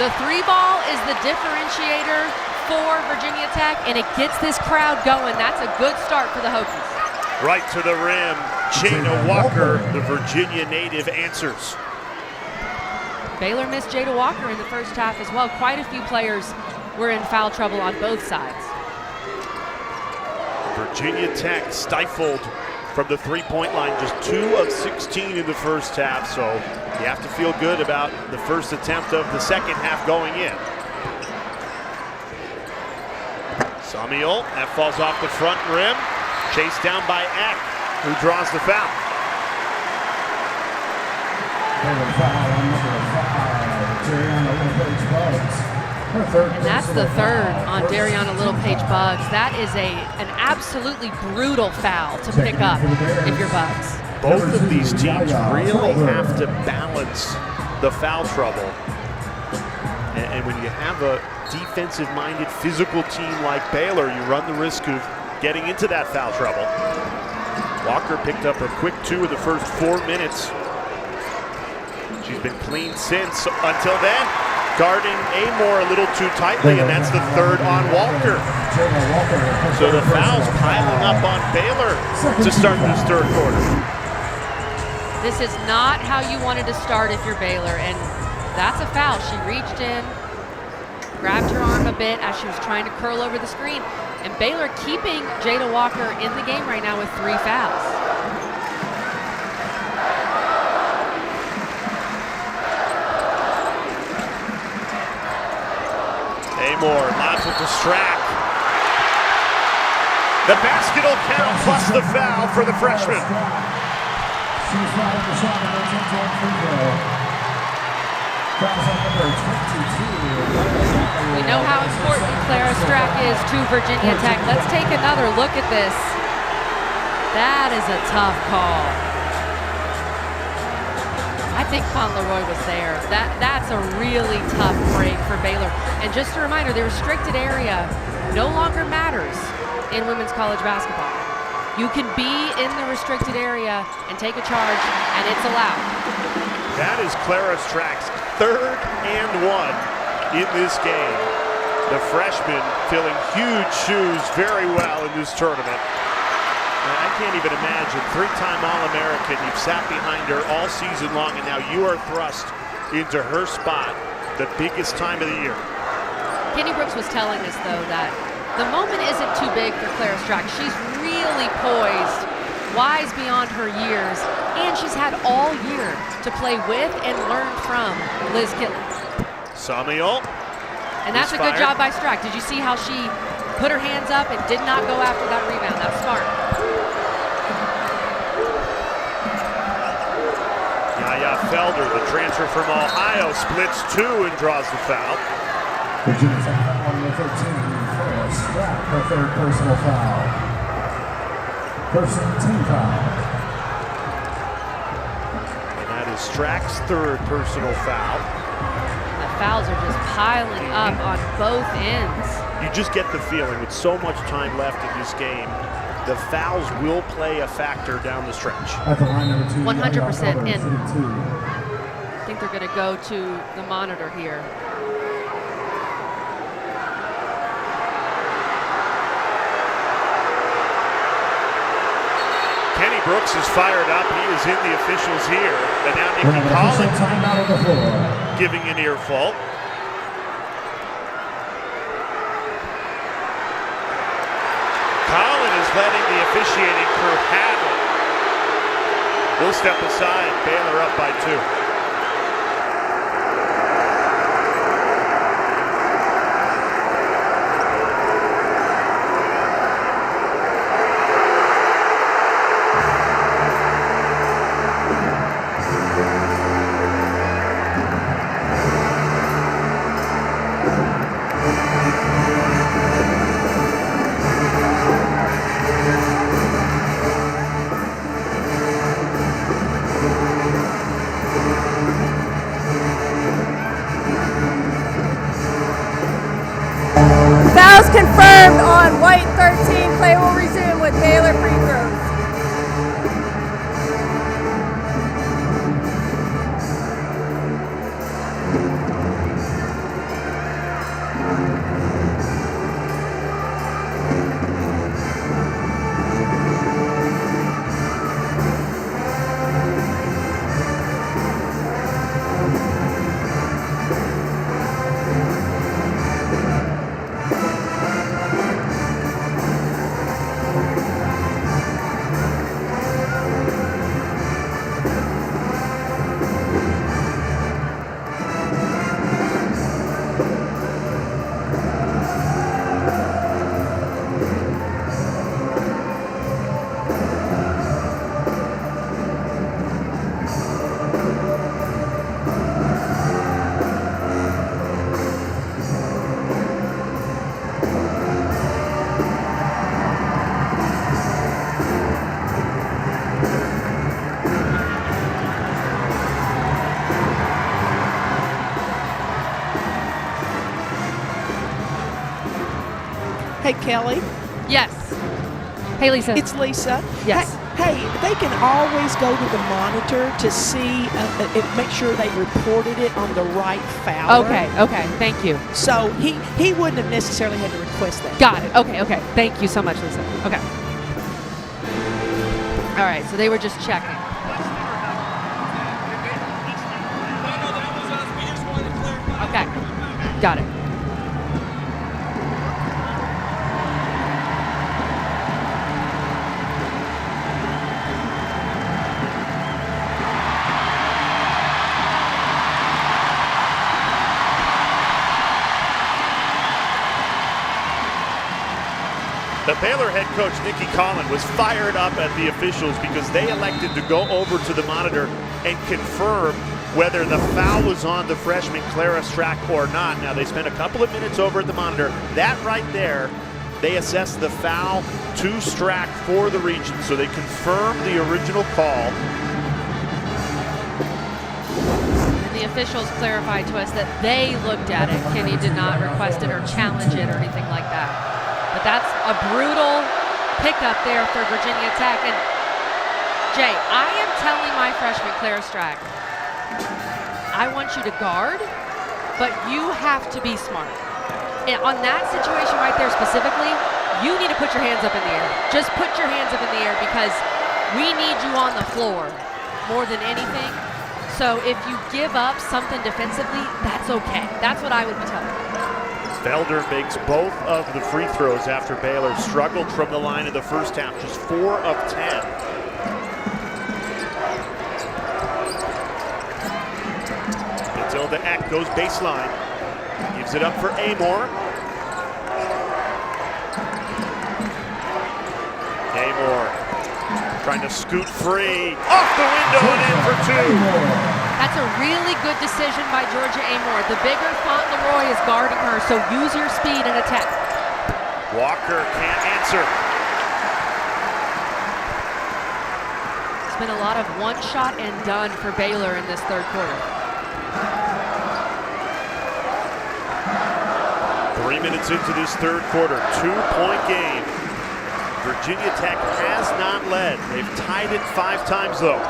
The 3-ball is the differentiator for Virginia Tech, and it gets this crowd going. That's a good start for the Hokies. Right to the rim, Jada Walker, the Virginia native, answers. Baylor missed Jada Walker in the first half as well. Quite a few players were in foul trouble on both sides. Virginia Tech stifled from the 3-point line, just 2 of 16 in the first half, so you have to feel good about the first attempt of the second half going in. Samuel, that falls off the front rim, chased down by Eck, who draws the foul. And that's the third on Dariana Little-Page-Buggs. That is an absolutely brutal foul to pick up if you're Buggs. Both of these teams really have to balance the foul trouble. And when you have a defensive-minded, physical team like Baylor, you run the risk of getting into that foul trouble. Walker picked up a quick 2 in the first 4 minutes. She's been clean since. Until then, guarding Amor a little too tightly, and that's the third on Walker. So the fouls piling up on Baylor to start this third quarter. This is not how you wanted to start if you're Baylor, and that's a foul. She reached in, grabbed her arm a bit as she was trying to curl over the screen, and Baylor keeping Jada Walker in the game right now with 3 fouls. Amor lobs it to Strack. The basket will count plus the foul for the freshman. We know how important Clara Strack is to Virginia Tech. Let's take another look at this. That is a tough call. I think Fauntleroy was there. That's a really tough break for Baylor. And just a reminder, the restricted area no longer matters in women's college basketball. You can be in the restricted area and take a charge, and it's allowed. That is Clara Strack's 3rd and 1 in this game. The freshman filling huge shoes very well in this tournament. I can't even imagine, 3-time All-American, you've sat behind her all season long, and now you are thrust into her spot, the biggest time of the year. Kenny Brooks was telling us, though, that the moment isn't too big for Clara Strack. She's really poised, wise beyond her years, and she's had all year to play with and learn from Liz Kitley. Samuel. And that's a good job by Strack. Did you see how she put her hands up and did not go after that rebound? That's smart. Yaya Felder, the transfer from Ohio, splits two and draws the foul. Virginia foul on number 13, Clara Strack, her third personal foul. Personal team foul. And that is Strack's third personal foul. The fouls are just piling up on both ends. You just get the feeling with so much time left in this game, the fouls will play a factor down the stretch. At the line number 2, 100% in. I think they're going to go to the monitor here. Kenny Brooks is fired up. He is in the officials here. And now Nikki Collins giving an earful. Collins is letting the officiating crew have it. We'll step aside. Baylor up by 2. Fouls confirmed on white 13. Play will resume with Baylor free throws. Hey, Kelly. Yes. Hey, Lisa. It's Lisa. Yes. Hey, they can always go to the monitor to see, make sure they reported it on the right foul. Okay, thank you. So he wouldn't have necessarily had to request that. Got it. Okay. Thank you so much, Lisa. Okay. All right, so they were just checking. Okay, got it. The Baylor head coach, Nikki Collins, was fired up at the officials because they elected to go over to the monitor and confirm whether the foul was on the freshman Clara Strack or not. Now, they spent a couple of minutes over at the monitor. That right there, they assessed the foul to Strack for the region, so they confirmed the original call. The officials clarified to us that they looked at it. Kenny did not request it or challenge it or anything like that. But that's a brutal pickup there for Virginia Tech. And Jay, I am telling my freshman Clara Strack, I want you to guard, but you have to be smart. And on that situation right there specifically, you need to put your hands up in the air. Just put your hands up in the air because we need you on the floor more than anything. So if you give up something defensively, that's okay. That's what I would be telling you. Felder makes both of the free throws after Baylor struggled from the line in the first half, just 4 of 10. Matilda Eck goes baseline, gives it up for Amor. Amor trying to scoot free, off the window and in for 2. That's a really good decision by Georgia Amor. The bigger Fauntleroy is guarding her, so use your speed and attack. Walker can't answer. It's been a lot of one shot and done for Baylor in this third quarter. 3 minutes into this third quarter, 2-point game. Virginia Tech has not led. They've tied it 5 times though.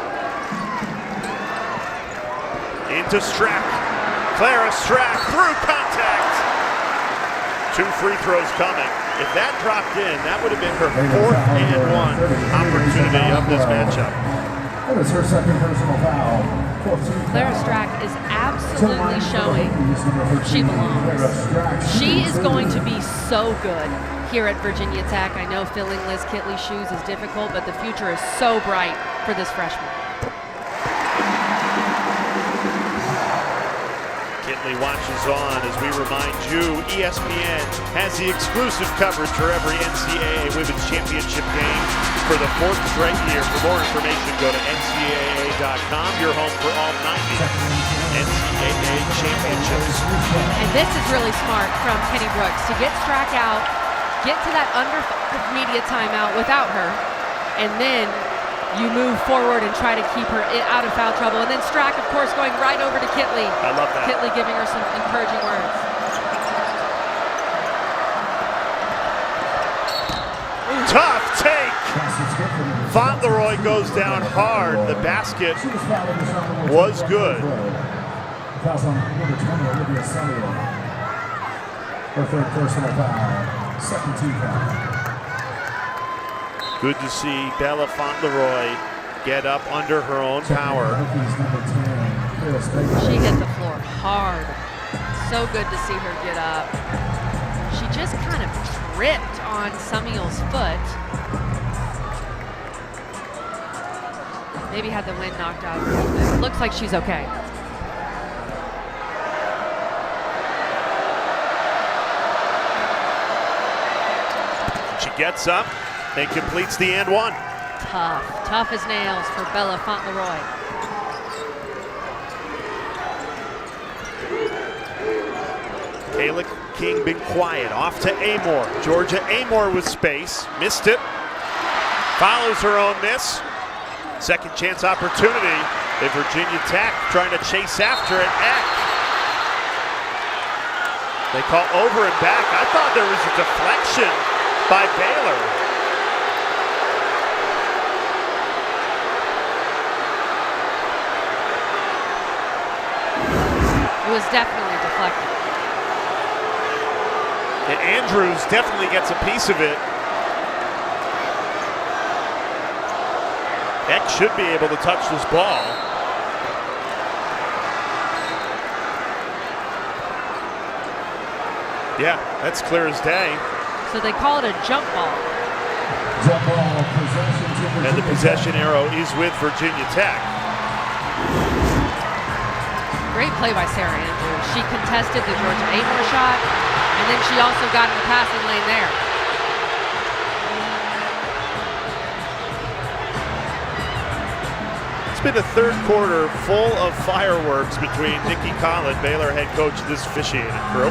Into Strack. Clara Strack through contact. 2 free throws coming. If that dropped in, that would have been her 4th and 1 opportunity of this matchup. That was her second personal foul. Clara Strack is absolutely showing she belongs. She is going to be so good here at Virginia Tech. I know filling Liz Kitley's shoes is difficult, but the future is so bright for this freshman. Kitley watches on as we remind you, ESPN has the exclusive coverage for every NCAA Women's Championship game for the 4th straight year. For more information, go to ncaa.com, your home for all 90 NCAA championships. And this is really smart from Kenny Brooks to get Strack out, get to that under media timeout without her, and then you move forward and try to keep her out of foul trouble. And then Strack, of course, going right over to Kitley. I love that. Kitley giving her some encouraging words. Tough take. Fauntleroy goes down hard. The basket was good. Fouls on number 20, Olivia Sellier. Her 3rd personal foul. Second team foul. Good to see Bella Fauntleroy get up under her own power. She hit the floor hard. So good to see her get up. She just kind of tripped on Summiel's foot. Maybe had the wind knocked out of her. It looks like she's okay. She gets up and completes the and one. Tough as nails for Bella Fauntleroy. Kayla King been quiet. Off to Amor. Georgia Amor with space. Missed it. Follows her own miss. Second chance opportunity. And Virginia Tech trying to chase after it. Eck. They call over and back. I thought there was a deflection by Baylor. It was definitely deflected. And Andrews definitely gets a piece of it. Eck should be able to touch this ball. Yeah, that's clear as day. So they call it a jump ball. Jump ball, possession to Virginia And the possession Tech. arrow is with Virginia Tech. Great play by Sarah Andrews. She contested the Georgia Amor shot, and then she also got in the passing lane there. It's been a third quarter full of fireworks between Nikki Collin, Baylor head coach, and this officiating crew.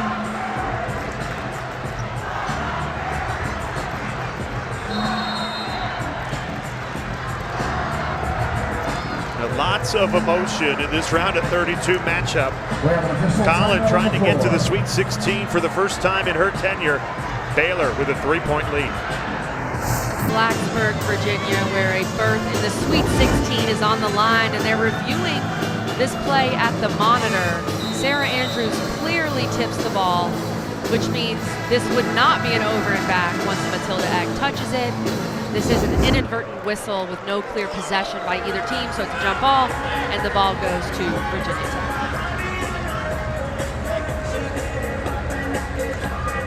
Lots of emotion in this round of 32 matchup. Collin trying to get to the Sweet 16 for the first time in her tenure. Baylor with a 3-point lead. Blacksburg, Virginia, where a berth in the Sweet 16 is on the line, and they're reviewing this play at the monitor. Sarah Andrews clearly tips the ball, which means this would not be an over and back once Matilda Eck touches it. This is an inadvertent whistle with no clear possession by either team, so it's a jump ball, and the ball goes to Virginia Tech.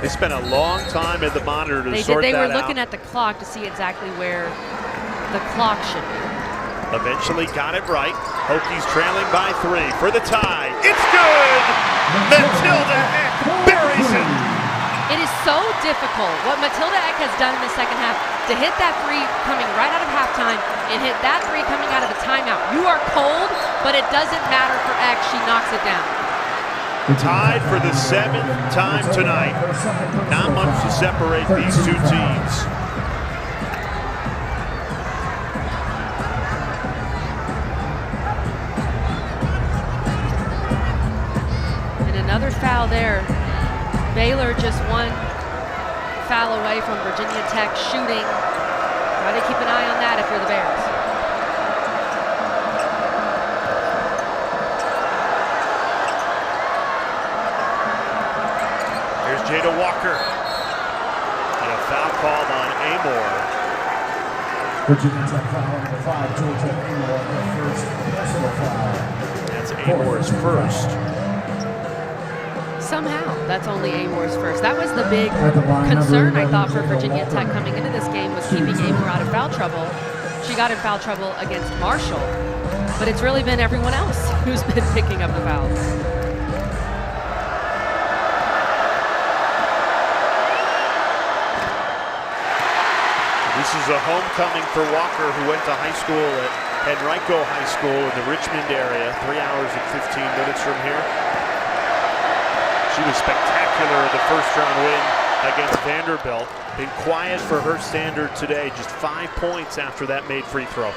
They spent a long time at the monitor to sort that out. They were looking at the clock to see exactly where the clock should be. Eventually got it right. Hokies trailing by 3 for the tie. It's good! Matilda Eck buries it. It is so difficult. What Matilda Eck has done in the second half, to hit that three coming right out of halftime and hit that three coming out of a timeout. You are cold, but it doesn't matter for Eck. She knocks it down. Tied for the 7th time tonight. Not much to separate these two teams. Another foul there. Baylor just one foul away from Virginia Tech shooting. Try to keep an eye on that if you're the Bears. Here's Jada Walker. And a foul called on Amor. Virginia Tech foul number 5, Georgia Amor, her first personal foul. That's Amor's first. Somehow, that's only Amor's first. That was the big concern, I thought, for Virginia Tech coming into this game, was keeping Amor out of foul trouble. She got in foul trouble against Marshall, but it's really been everyone else who's been picking up the fouls. This is a homecoming for Walker, who went to high school at Henrico High School in the Richmond area, 3 hours and 15 minutes from here. She was spectacular in the first-round win against Vanderbilt. Been quiet for her standard today, just 5 points after that made free throw.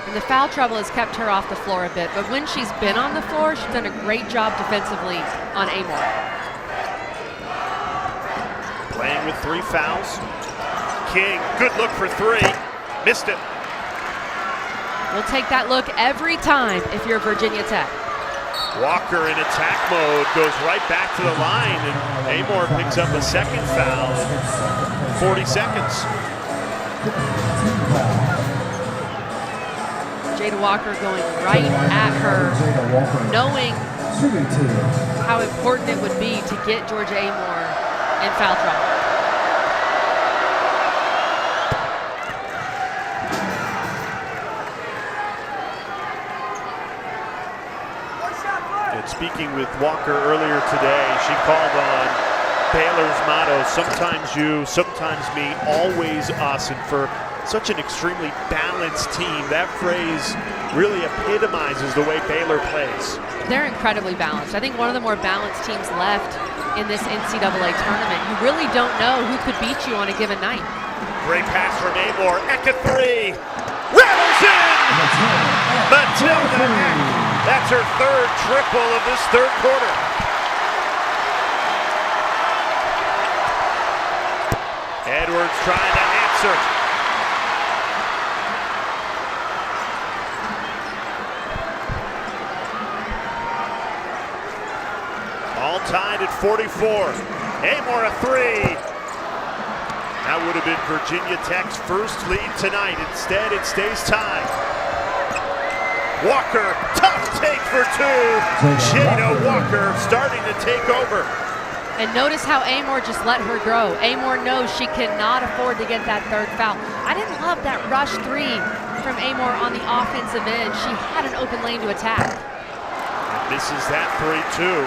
And the foul trouble has kept her off the floor a bit, but when she's been on the floor, she's done a great job defensively on Amor. Playing with 3 fouls. King, good look for 3. Missed it. We'll take that look every time if you're Virginia Tech. Walker in attack mode goes right back to the line, and Amor picks up a second foul. 40 seconds. Jada Walker going right at her, knowing how important it would be to get Georgia Amor in foul trouble. Speaking with Walker earlier today, she called on Baylor's motto, sometimes you, sometimes me, always us. And for such an extremely balanced team, that phrase really epitomizes the way Baylor plays. They're incredibly balanced. I think one of the more balanced teams left in this NCAA tournament. You really don't know who could beat you on a given night. Great pass from Amor. Eck a 3. Rattles in! Matilda Eck. That's her 3rd triple of this 3rd quarter. Edwards trying to answer. All tied at 44. Amor a 3. That would have been Virginia Tech's first lead tonight. Instead, it stays tied. Walker, tough take for 2. Jada Walker starting to take over. And notice how Amor just let her grow. Amor knows she cannot afford to get that 3rd foul. I didn't love that rush 3 from Amor on the offensive end. She had an open lane to attack. Misses that 3 too.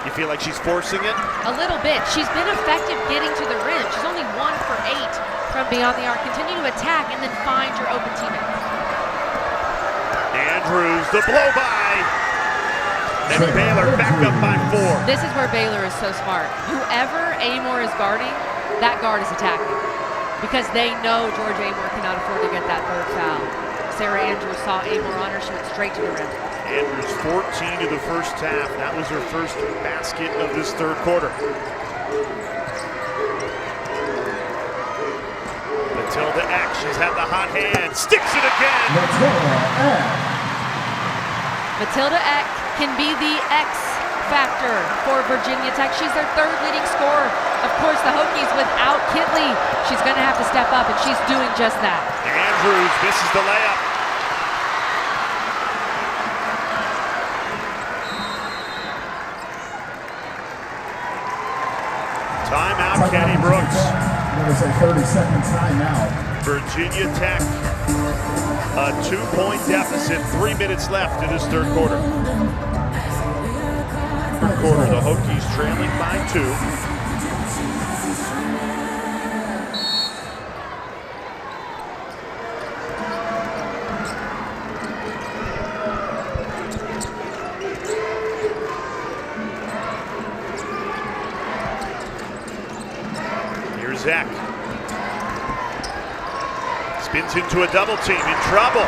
You feel like she's forcing it? A little bit. She's been effective getting to the rim. She's only 1 for 8 from beyond the arc. Continue to attack and then find your open teammate. Andrews, the blow by. And Baylor back up by 4. This is where Baylor is so smart. Whoever Amor is guarding, that guard is attacking. Because they know Georgia Amor cannot afford to get that 3rd foul. Sarah Andrews saw Amor on her. She went straight to the rim. Andrews 14 of the first half. That was her first basket of this 3rd quarter. Matilda Eck, she's had the hot hand. Sticks it again. Matilda Eck can be the X factor for Virginia Tech. She's their 3rd leading scorer. Of course, the Hokies without Kitley, she's going to have to step up, and she's doing just that. Andrews misses the layup. Timeout, Kenny Brooks. There's a 30-second timeout. Virginia Tech, a 2-point deficit, 3 minutes left in this 3rd quarter. 3rd quarter, the Hokies trailing by 2. is Eck. Spins into a double team, in trouble.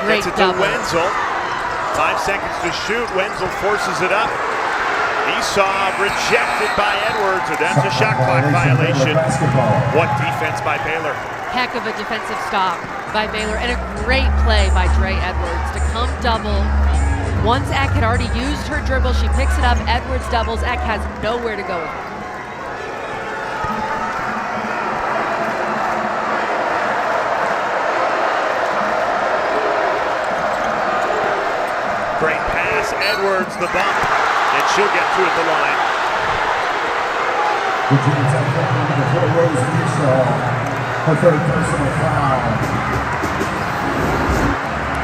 Great Gets it double. to Wenzel. 5 seconds to shoot. Wenzel forces it up. Esau rejected by Edwards. So that's a shot clock violation. What defense by Baylor. Heck of a defensive stop by Baylor, and a great play by Dre Edwards to come double. Once Eck had already used her dribble, she picks it up, Edwards doubles, Eck has nowhere to go with it. Great pass, Edwards the bump, and she'll get to it the line. Virginia Tech number 4, Rose Mishaw, her third personal foul.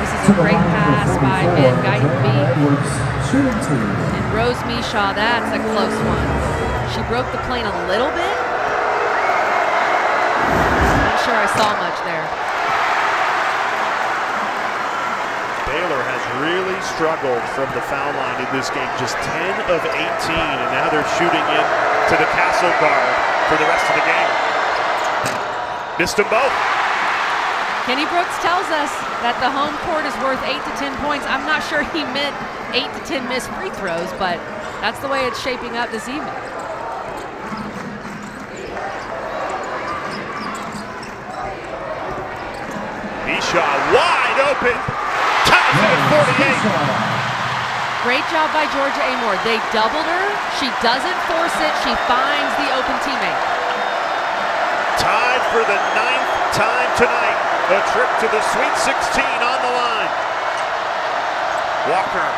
This is a great pass by Ben Guyton-B. Edwards shooting 2. And Rose Mishaw, that's a close one. She broke the plane a little bit. Not sure I saw much there. Baylor has really struggled from the foul line in this game. Just 10 of 18, and now they're shooting in to the Castle guard for the rest of the game. Missed them both. Kenny Brooks tells us that the home court is worth 8 to 10 points. I'm not sure he meant 8 to 10 missed free throws, but that's the way it's shaping up this evening. Mishaw wide open. Ties it at 48. Great job by Georgia Amor. They doubled her. She doesn't force it. She finds the open teammate. Tied for the 9th time tonight. A trip to the Sweet 16 on the line. Walker,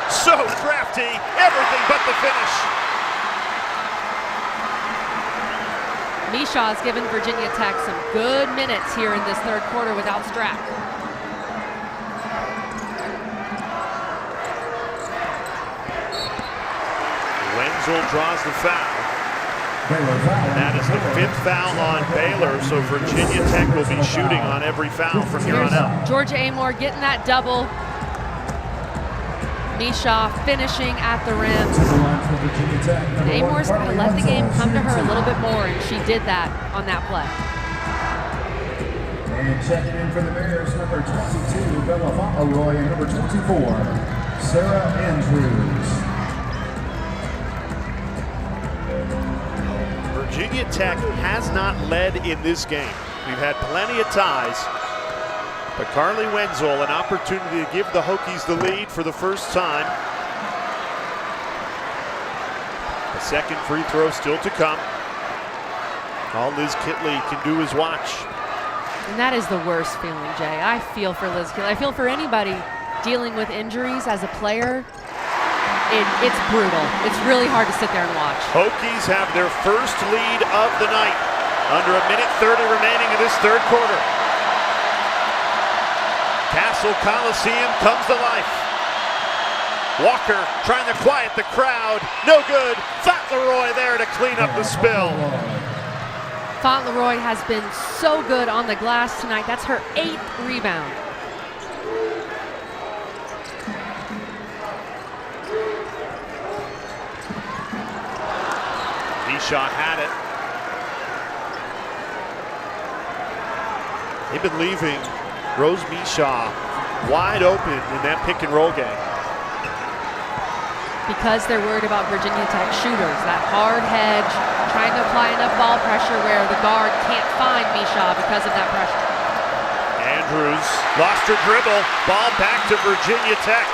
so crafty, everything but the finish. Mishaw has given Virginia Tech some good minutes here in this third quarter without Strack. Wenzel draws the foul. That is the 5th foul on Baylor, so Virginia Tech will be shooting on every foul from here on out. Georgia Amor getting that double. Mishaw finishing at the rim. And Amor's got to let the game come to her a little bit more, and she did that on that play. And checking in for the Bears, number 22, Bella Fauntleroy, and number 24, Sarah Andrews. Virginia Tech has not led in this game. We've had plenty of ties, but Carly Wenzel, an opportunity to give the Hokies the lead for the first time. A second free throw still to come. All Liz Kitley can do is watch. And that is the worst feeling, Jay. I feel for Liz Kitley. I feel for anybody dealing with injuries as a player. It's brutal. It's really hard to sit there and watch. Hokies have their first lead of the night. Under a minute 30 remaining in this third quarter. Castle Coliseum comes to life. Walker trying to quiet the crowd. No good. Fauntleroy there to clean up the spill. Fauntleroy has been so good on the glass tonight. That's her 8th rebound. Mishaw had it. They've been leaving Rose Mishaw wide open in that pick and roll game. Because they're worried about Virginia Tech shooters. That hard hedge, trying to apply enough ball pressure where the guard can't find Mishaw because of that pressure. Andrews lost her dribble. Ball back to Virginia Tech.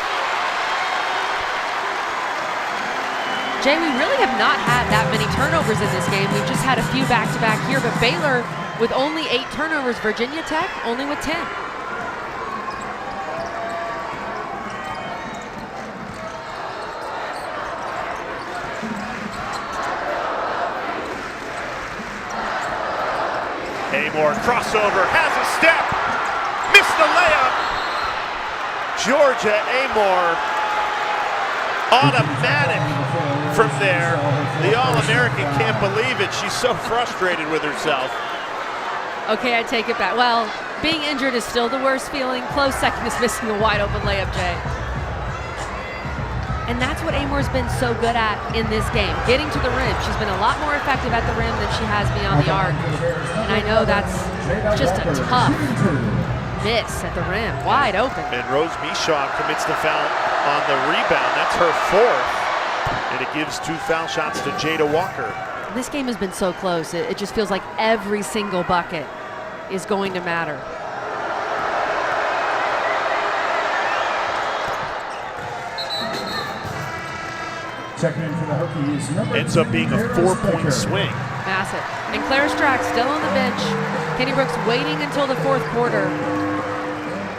Jay, we really have not had that many turnovers in this game. We've just had a few back-to-back here, but Baylor with only 8 turnovers, Virginia Tech only with 10. Amor crossover, has a step, missed the layup. Georgia Amor, automatic from there. The All-American can't believe it. She's so frustrated with herself. Okay, I take it back. Well, being injured is still the worst feeling. Close second is missing a wide open layup, Jay. And that's what Amor's been so good at in this game, getting to the rim. She's been a lot more effective at the rim than she has beyond the arc. And I know that's just a tough miss at the rim, wide open. And Rose Mishaw commits the foul on the rebound. That's her fourth. And it gives 2 foul shots to Jada Walker. This game has been so close. It just feels like every single bucket is going to matter. Checking in for the Hokies. Ends up being a 4-point swing. Massive. And Clara Strack still on the bench. Kenny Brooks waiting until the 4th quarter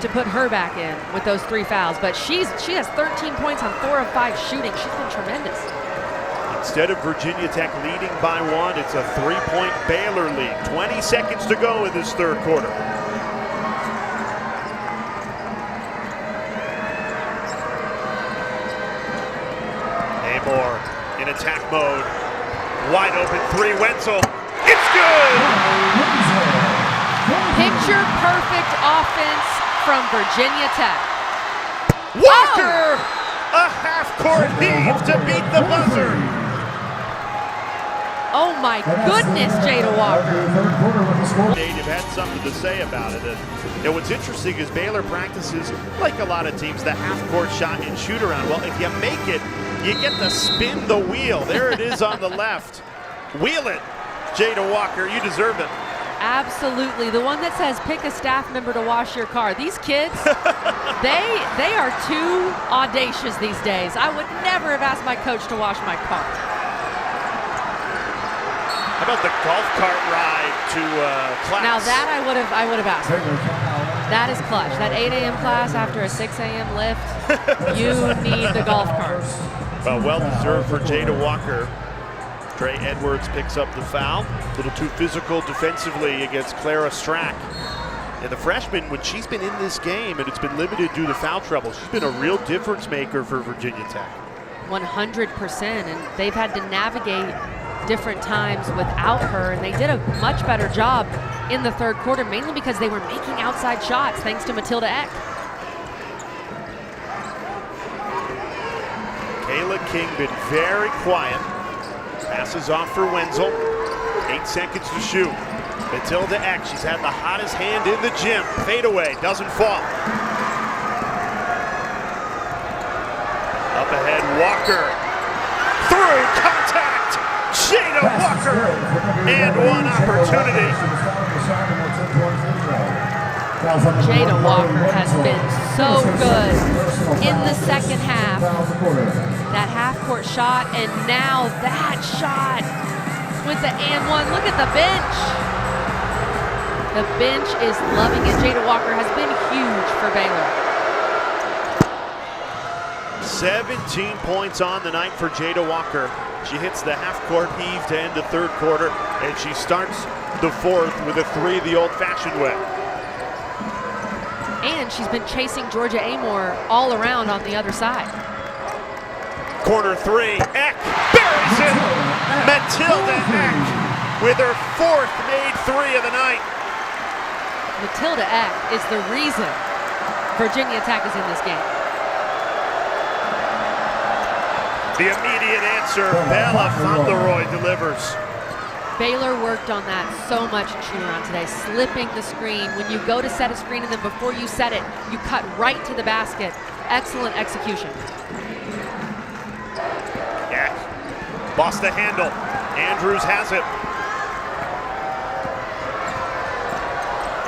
to put her back in with those 3 fouls. But she has 13 points on 4 of 5 shooting. She's been tremendous. Instead of Virginia Tech leading by 1, it's a 3-point Baylor lead. 20 seconds to go in this 3rd quarter. Amor in attack mode. Wide open 3, Wenzel. It's good! Picture perfect offense from Virginia Tech. Walker! A half-court heave to beat the buzzer. Oh my goodness, Jada Walker. They've had something to say about it. And what's interesting is Baylor practices, like a lot of teams, the half-court shot and shoot around. Well, if you make it, you get to spin the wheel. There it is on the left. Wheel it, Jada Walker. You deserve it. Absolutely. The one that says pick a staff member to wash your car. These kids, they are too audacious these days. I would never have asked my coach to wash my car. How about the golf cart ride to class? Now that I would have asked. That is clutch. That 8 a.m. class after a 6 a.m. lift, you need the golf cart. Well deserved for Jada Walker. Trey Edwards picks up the foul. A little too physical defensively against Clara Strack. And the freshman, when she's been in this game and it's been limited due to foul trouble, she's been a real difference maker for Virginia Tech. 100%, and they've had to navigate different times without her, and they did a much better job in the 3rd quarter, mainly because they were making outside shots thanks to Matilda Eck. Kayla King been very quiet. Passes off for Wenzel. 8 seconds to shoot. Matilda Eck, she's had the hottest hand in the gym. Fadeaway, doesn't fall. Up ahead, Walker. Through, contact! Jada Walker! And one opportunity. Jada Walker has been so good in the 2nd half. That half-court shot, and now that shot with the and one. Look at the bench. The bench is loving it. Jada Walker has been huge for Baylor. 17 points on the night for Jada Walker. She hits the half-court heave to end the 3rd quarter, and she starts the 4th with a 3 the old-fashioned way. And she's been chasing Georgia Amor all around on the other side. Corner 3, Eck buries it! Matilda Eck with her 4th made 3 of the night. Matilda Eck is the reason Virginia Tech is in this game. The immediate answer, Bella Fauntleroy delivers. Baylor worked on that so much in shoot-around today, slipping the screen. When you go to set a screen and then before you set it, you cut right to the basket. Excellent execution. Eck lost the handle. Andrews has it.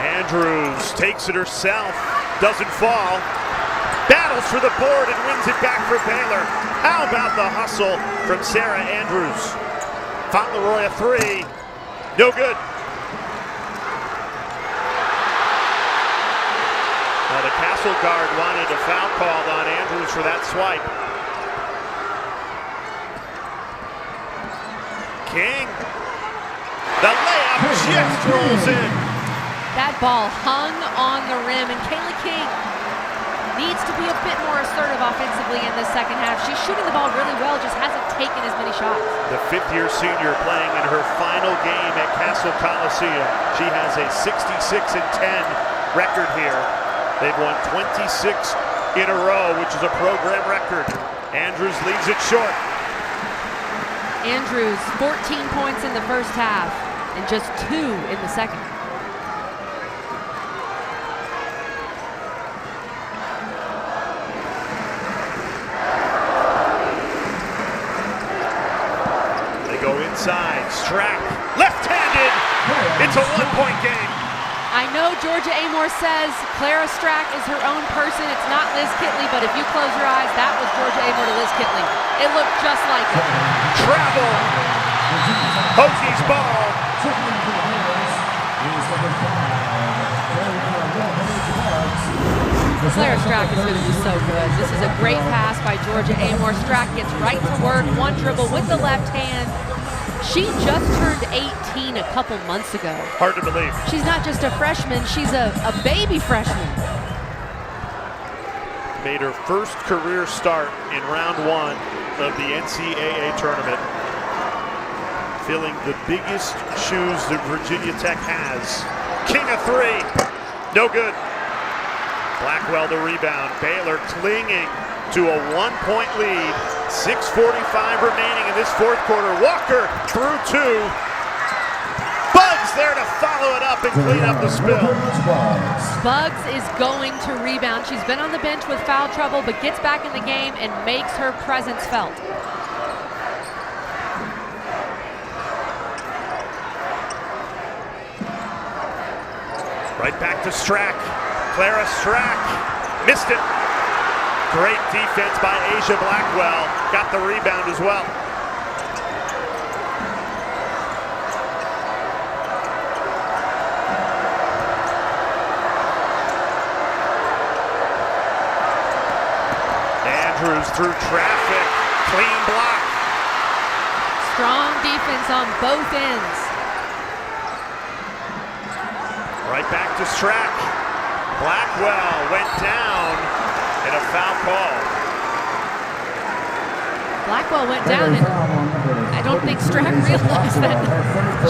Andrews takes it herself, doesn't fall. Battles for the board and wins it back for Baylor. How about the hustle from Sarah Andrews? Fauntleroy a 3, no good. Now the Castle guard wanted a foul called on Andrews for that swipe. King, the layup just rolls in. That ball hung on the rim, and Kayla King needs to be a bit more assertive offensively in the 2nd half. She's shooting the ball really well, just hasn't taken as many shots. The 5th-year senior playing in her final game at Castle Coliseum. She has a 66-10 record here. They've won 26 in a row, which is a program record. Andrews leaves it short. Andrews, 14 points in the first half and just 2 in the second. They go inside. Strack, left-handed. It's a 1-point game. I know Georgia Amor says Clara Strack is her own person. It's not Liz Kitley, but if you close your eyes, that was Georgia Amor to Liz Kitley. It looked just like it. Travel. Hokies ball. Clara Strack is going to be so good. This is a great pass by Georgia Amor. Strack gets right to work, one dribble with the left hand. She just turned 18 a couple months ago. Hard to believe. She's not just a freshman, she's a baby freshman. Made her first career start in round 1 of the NCAA tournament. Filling the biggest shoes that Virginia Tech has. King of 3. No good. Blackwell the rebound. Baylor clinging to a 1-point lead. 6:45 remaining in this fourth quarter. Walker through 2. Bugs there to follow it up and clean up the spill. Bugs is going to rebound. She's been on the bench with foul trouble, but gets back in the game and makes her presence felt. Right back to Strack. Clara Strack missed it. Great defense by Asia Blackwell. Got the rebound as well. Andrews through traffic. Clean block. Strong defense on both ends. Right back to Strack. Blackwell went down and a foul call. Blackwell went down and I don't think Strack realized that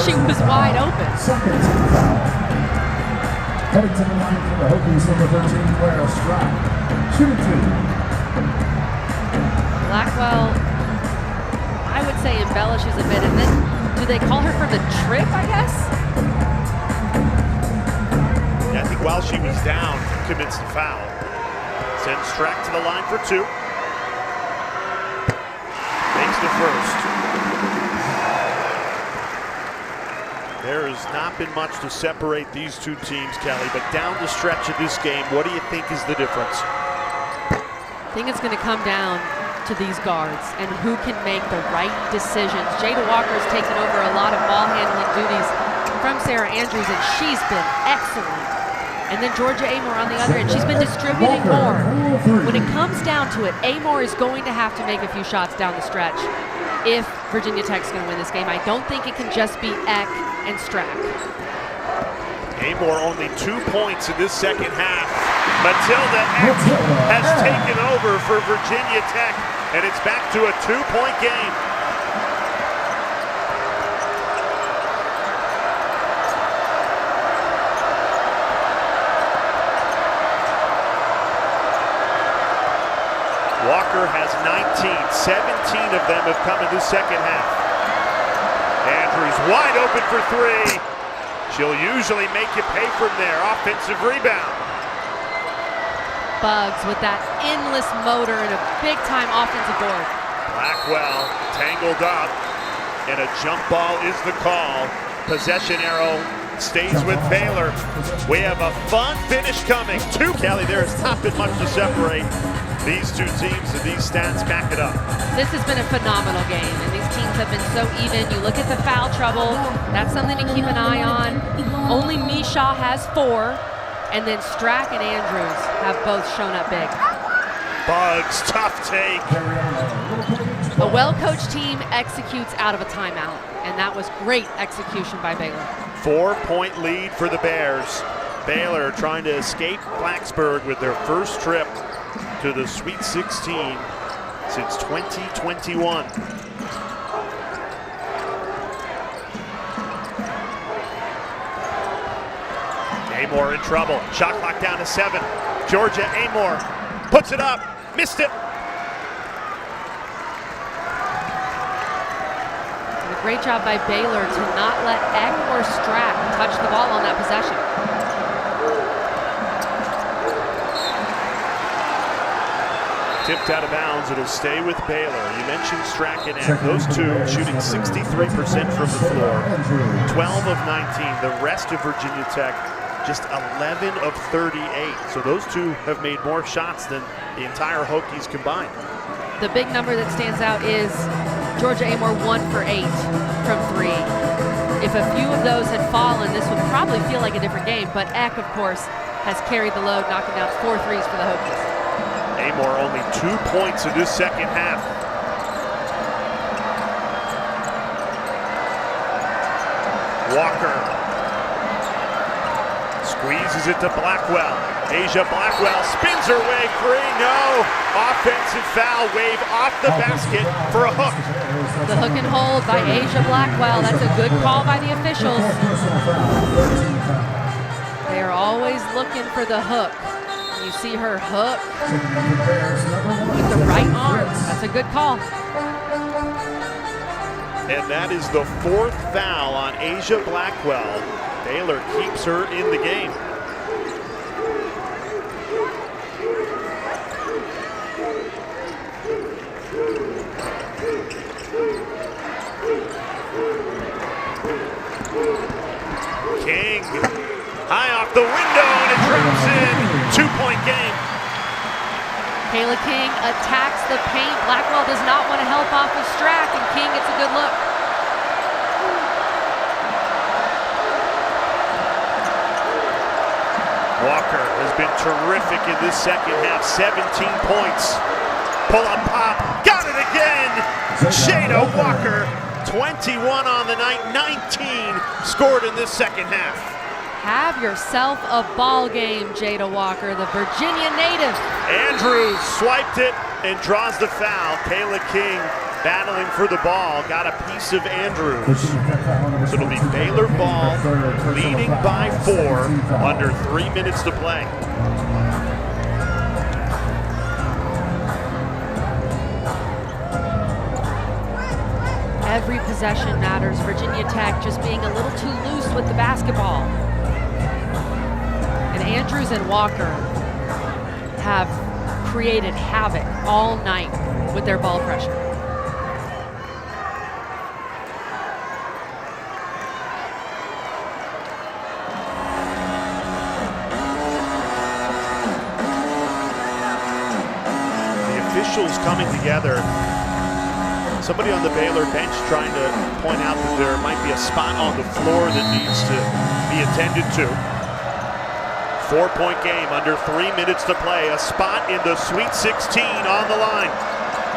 she was wide open. Heading to the line for the Hokies, number 13, Clara Strack. Shooting 2. Blackwell, I would say embellishes a bit, and then do they call her for the trip, I guess? Yeah, I think while she was down, commits the foul. Sends Strack to the line for 2. Makes the first. There has not been much to separate these two teams, Kelly, but down the stretch of this game, what do you think is the difference? I think it's going to come down to these guards and who can make the right decisions. Jada Walker's taken over a lot of ball handling duties from Sarah Andrews, and she's been excellent. And then Georgia Amor on the other end, she's been distributing more. When it comes down to it, Amor is going to have to make a few shots down the stretch if Virginia Tech's going to win this game. I don't think it can just be Eck and Strack. Amor only 2 points in this second half. Matilda Eck has taken over for Virginia Tech, and it's back to a 2-point game. Walker has 19. 17 of them have come in the second half. Andrews wide open for 3. She'll usually make you pay from there. Offensive rebound. Bugs with that endless motor and a big-time offensive board. Blackwell tangled up, and a jump ball is the call. Possession arrow stays with Baylor. We have a fun finish coming. Kelly, there has not been much to separate these two teams, and these stats back it up. This has been a phenomenal game, and these teams have been so even. You look at the foul trouble, that's something to keep an eye on. Only Misha has 4, and then Strack and Andrews have both shown up big. Bugs, tough take. A well-coached team executes out of a timeout, and that was great execution by Baylor. 4-point lead for the Bears. Baylor trying to escape Blacksburg with their first trip to the Sweet 16 since 2021. Amor in trouble. Shot clock down to 7. Georgia Amor puts it up. Missed it. Great job by Baylor to not let Eck or Strack touch the ball on that possession. Tipped out of bounds, it'll stay with Baylor. You mentioned Strack and Eck. Those two shooting 63% from the floor, 12 of 19. The rest of Virginia Tech, just 11 of 38. So those two have made more shots than the entire Hokies combined. The big number that stands out is Georgia Amor 1 for 8 from 3. If a few of those had fallen, this would probably feel like a different game, but Eck, of course, has carried the load, knocking down 4 threes for the Hokies. Amor only 2 points in this second half. Walker squeezes it to Blackwell. Asia Blackwell spins her way free. No! Offensive foul wave off the basket for a hook. The hook and hold by Asia Blackwell. That's a good call by the officials. They are always looking for the hook. You see her hook with the right arm. That's a good call. And that is the 4th foul on Asia Blackwell. Baylor keeps her in the game. King, high off the window, and it drops in. 2-point game. Kayla King attacks the paint. Blackwell does not want to help off of Strack, and King gets a good look. Walker has been terrific in this second half. 17 points. Pull up pop. Got it again. Jada Walker, 21 on the night. 19 scored in this second half. Have yourself a ball game, Jada Walker, the Virginia native. Andrews swiped it and draws the foul. Kayla King battling for the ball. Got a piece of Andrews. So it'll be Baylor ball, leading by 4, under 3 minutes to play. Every possession matters. Virginia Tech just being a little too loose with the basketball. And Andrews and Walker have created havoc all night with their ball pressure. The officials coming together. Somebody on the Baylor bench trying to point out that there might be a spot on the floor that needs to be attended to. 4-point game, under 3 minutes to play. A spot in the Sweet 16 on the line.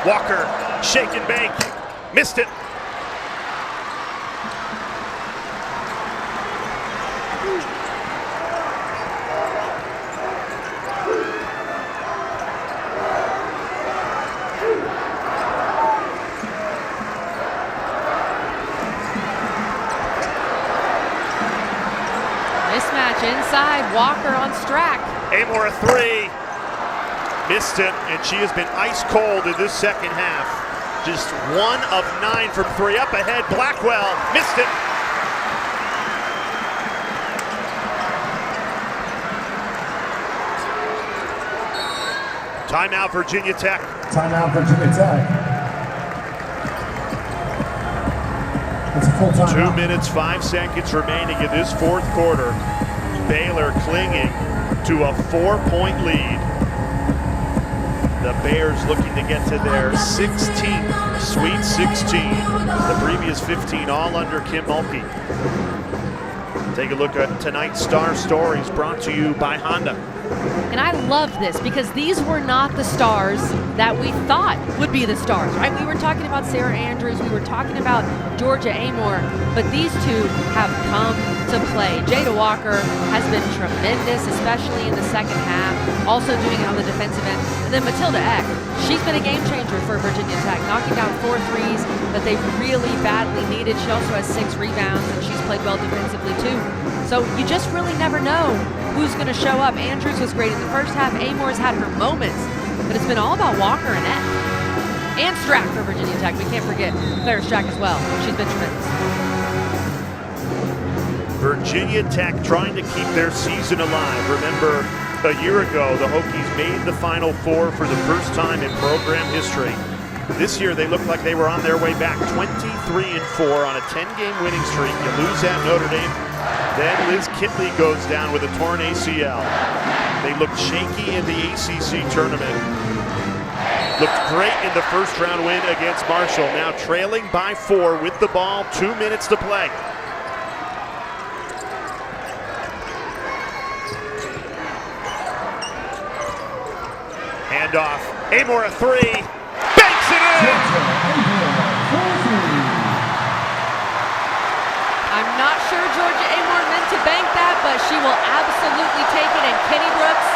Walker, shake and bake, missed it. Mismatch inside, Walker on Strack. Amor a 3. Missed it, and she has been ice cold in this second half. Just 1 of 9 from 3. Up ahead, Blackwell missed it. Timeout, Virginia Tech. Timeout, Virginia Tech. It's a full timeout. 2 minutes, 5 seconds remaining in this 4th quarter. Baylor clinging to a 4-point lead. The Bears looking to get to their 16th Sweet 16. The previous 15 all under Kim Mulkey. Take a look at tonight's Star Stories, brought to you by Honda. And I love this because these were not the stars that we thought would be the stars, right? We were talking about Sarah Andrews, we were talking about Georgia Amor, but these two have come to play. Jada Walker has been tremendous, especially in the second half, also doing it on the defensive end. And then Matilda Eck, she's been a game changer for Virginia Tech, knocking down 4 threes that they've really badly needed. She also has 6 rebounds, and she's played well defensively too. So you just really never know who's going to show up. Andrews was great in the first half. Amor's had her moments, but it's been all about Walker and Eck. And Strack for Virginia Tech. We can't forget Clara Strack as well. She's been tremendous. Virginia Tech trying to keep their season alive. Remember, a year ago, the Hokies made the Final Four for the first time in program history. This year, they looked like they were on their way back, 23-4 on a 10-game winning streak. You lose at Notre Dame. Then Liz Kitley goes down with a torn ACL. They looked shaky in the ACC tournament. Looked great in the first-round win against Marshall. Now trailing by 4 with the ball, 2 minutes to play. Handoff. Amor a 3. Banks it in! I'm not sure Georgia Amor meant to bank that, but she will absolutely take it. And Kenny Brooks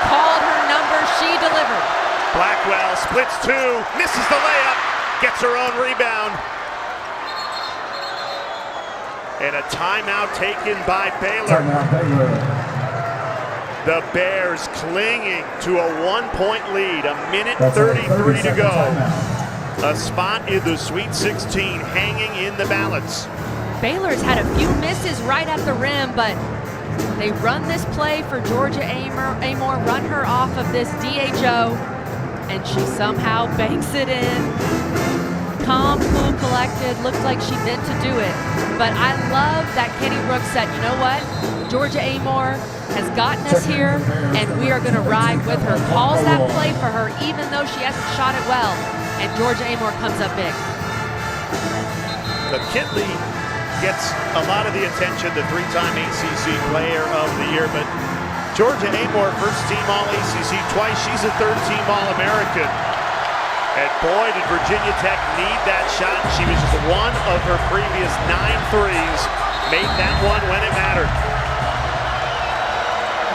called her number. She delivered. Blackwell splits 2, misses the layup, gets her own rebound. And a timeout taken by Baylor. Timeout, Baylor. The Bears clinging to a 1-point lead, a minute 33 to go. A spot in the Sweet 16 hanging in the balance. Baylor's had a few misses right at the rim, but they run this play for Georgia Amor, run her off of this DHO, and she somehow banks it in. Calm, cool, collected, looked like she meant to do it. But I love that Kenny Brooks said, you know what? Georgia Amor has gotten us here, and we are going to ride with her. Calls that play for her, even though she hasn't shot it well, and Georgia Amor comes up big. The Kitley gets a lot of the attention, the 3-time ACC Player of the Year, but Georgia Amor, first-team All-ACC twice. She's a third-team All-American. And boy, did Virginia Tech need that shot. She was just one of her previous 9 threes. Made that one when it mattered.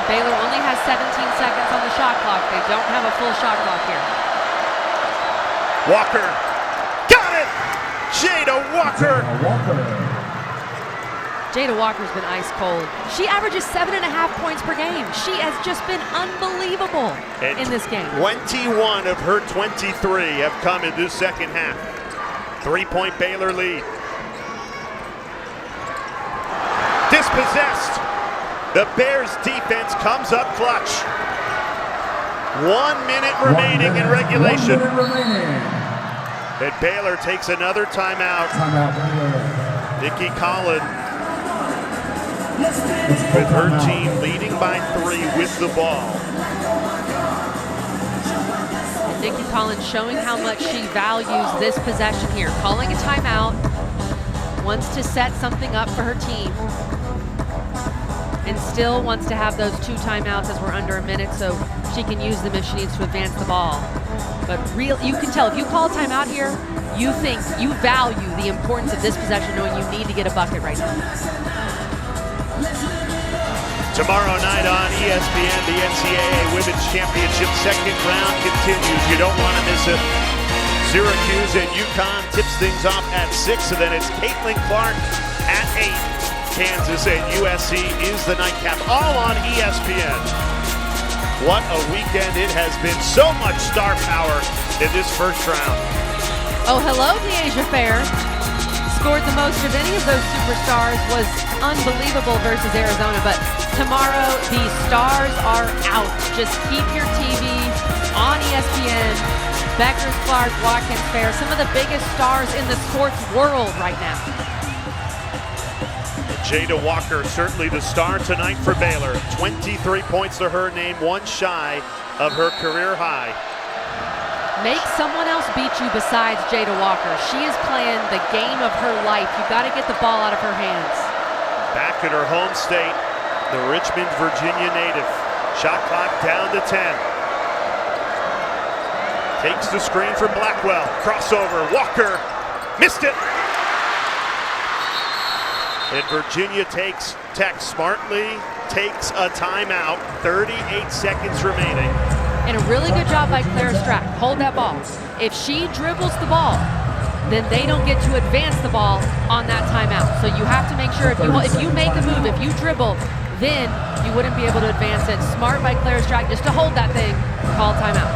Baylor only has 17 seconds on the shot clock. They don't have a full shot clock here. Walker. Got it! Jada Walker. Jada Walker's been ice cold. She averages 7.5 points per game. She has just been unbelievable in this game. 21 of her 23 have come in this second half. 3-point Baylor lead. Dispossessed. The Bears defense comes up clutch. 1 minute remaining in regulation. 1 minute remaining. And Baylor takes another timeout. Timeout, Baylor. Nikki Collin with her team leading by 3 with the ball. And Nikki Collins showing how much she values this possession here. Calling a timeout, wants to set something up for her team, and still wants to have those 2 timeouts as we're under a minute so she can use them if she needs to advance the ball. But you can tell if you call a timeout here, you think you value the importance of this possession, knowing you need to get a bucket right now. Tomorrow night on ESPN, the NCAA Women's Championship second round continues. You don't want to miss it. Syracuse and UConn tips things off at 6, and then it's Caitlin Clark at 8. Kansas and USC is the nightcap, all on ESPN. What a weekend it has been. So much star power in this first round. Oh, hello, the Asia Fair. Scored the most of any of those superstars, was unbelievable versus Arizona, but tomorrow the stars are out. Just keep your TV on ESPN. Beckers, Clark, Watkins Fair, some of the biggest stars in the sports world right now. Jada Walker, certainly the star tonight for Baylor. 23 points to her name, 1 shy of her career high. Make someone else beat you besides Jada Walker. She is playing the game of her life. You got to get the ball out of her hands. Back in her home state, the Richmond, Virginia native. Shot clock down to 10. Takes the screen from Blackwell. Crossover, Walker, missed it. And Virginia Tech smartly takes a timeout. 38 seconds remaining. And a really good job by Clara Strack. Hold that ball. If she dribbles the ball, then they don't get to advance the ball on that timeout. So you have to make sure if you make the move, if you dribble, then you wouldn't be able to advance it. Smart by Clara Strack just to hold that thing. Call timeout.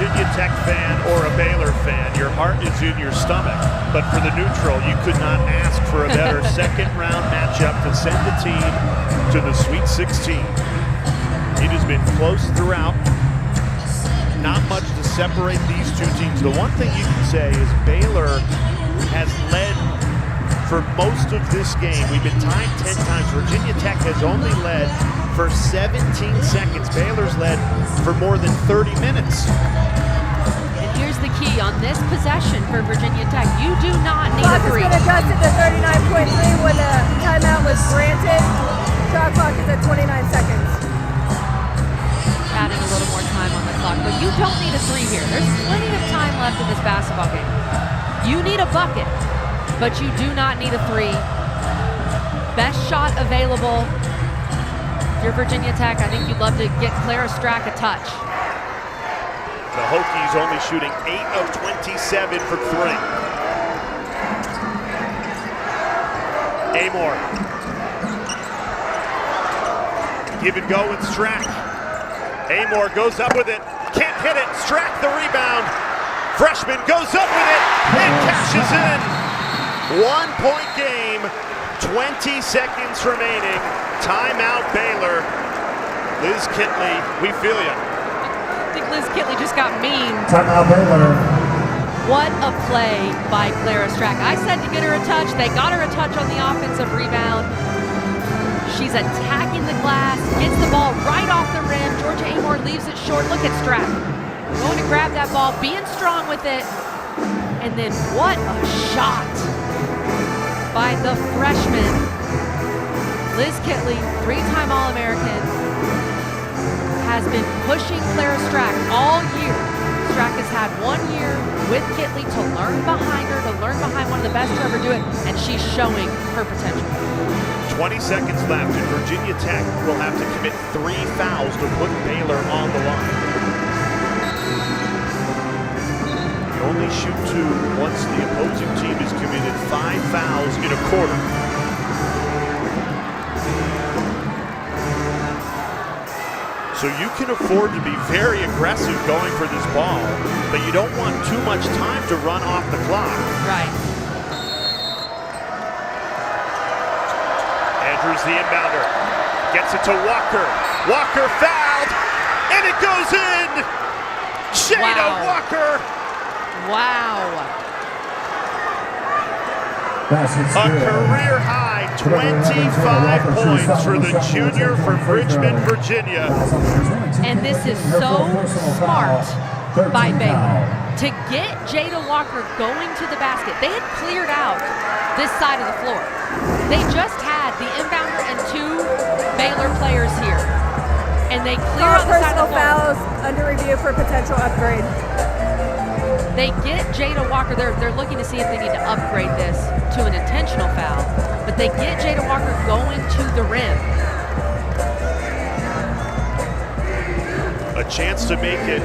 Virginia Tech fan or a Baylor fan, your heart is in your stomach. But for the neutral, you could not ask for a better second-round matchup to send the team to the Sweet 16. It has been close throughout. Not much to separate these two teams. The one thing you can say is Baylor has led for most of this game. We've been tied 10 times. Virginia Tech has only led for 17 seconds. Baylor's led for more than 30 minutes. And here's the key on this possession for Virginia Tech. You do not need a Clock has three. been adjusted to 39.3 when the timeout was granted. Shot clock is at 29 seconds. Adding a little more time on the clock, but you don't need a three here. There's plenty of time left in this basketball game. You need a bucket, but you do not need a three. Best shot available. If you're Virginia Tech, I think you'd love to get Clara Strack a touch. The Hokies only shooting 8 of 27 from three. Amor. Give and go with Strack. Amor goes up with it. Can't hit it. Strack the rebound. Freshman goes up with it and cashes in. 1 point game. 20 seconds remaining. Timeout Baylor. Liz Kitley, we feel ya. I think Liz Kitley just got memed. Timeout Baylor. What a play by Clara Strack. I said to get her a touch. They got her a touch on the offensive rebound. She's attacking the glass, gets the ball right off the rim. Georgia Amor leaves it short. Look at Strack. Going to grab that ball, being strong with it. And then what a shot by the freshman. Liz Kitley, three-time All-American, has been pushing Clara Strack all year. Strack has had 1 year with Kitley to learn behind her, to learn behind one of the best to ever do it, and she's showing her potential. 20 seconds left, and Virginia Tech will have to commit 3 fouls to put Baylor on the line. You only shoot 2 once the opposing team has committed 5 fouls in a quarter. So you can afford to be very aggressive going for this ball, but you don't want too much time to run off the clock. Right. Andrews the inbounder, gets it to Walker. Walker fouled, and it goes in! Jada Wow. Walker! Wow. A career high 25 points for the junior from Richmond, Virginia. And this is so smart by Baylor to get Jada Walker going to the basket. They had cleared out this side of the floor. They just had the inbounder and 2 Baylor players here. And they clear out the side of the floor. Personal fouls under review for potential upgrade. They get Jada Walker. They're looking to see if they need to upgrade this to an intentional foul. But they get Jada Walker going to the rim. A chance to make it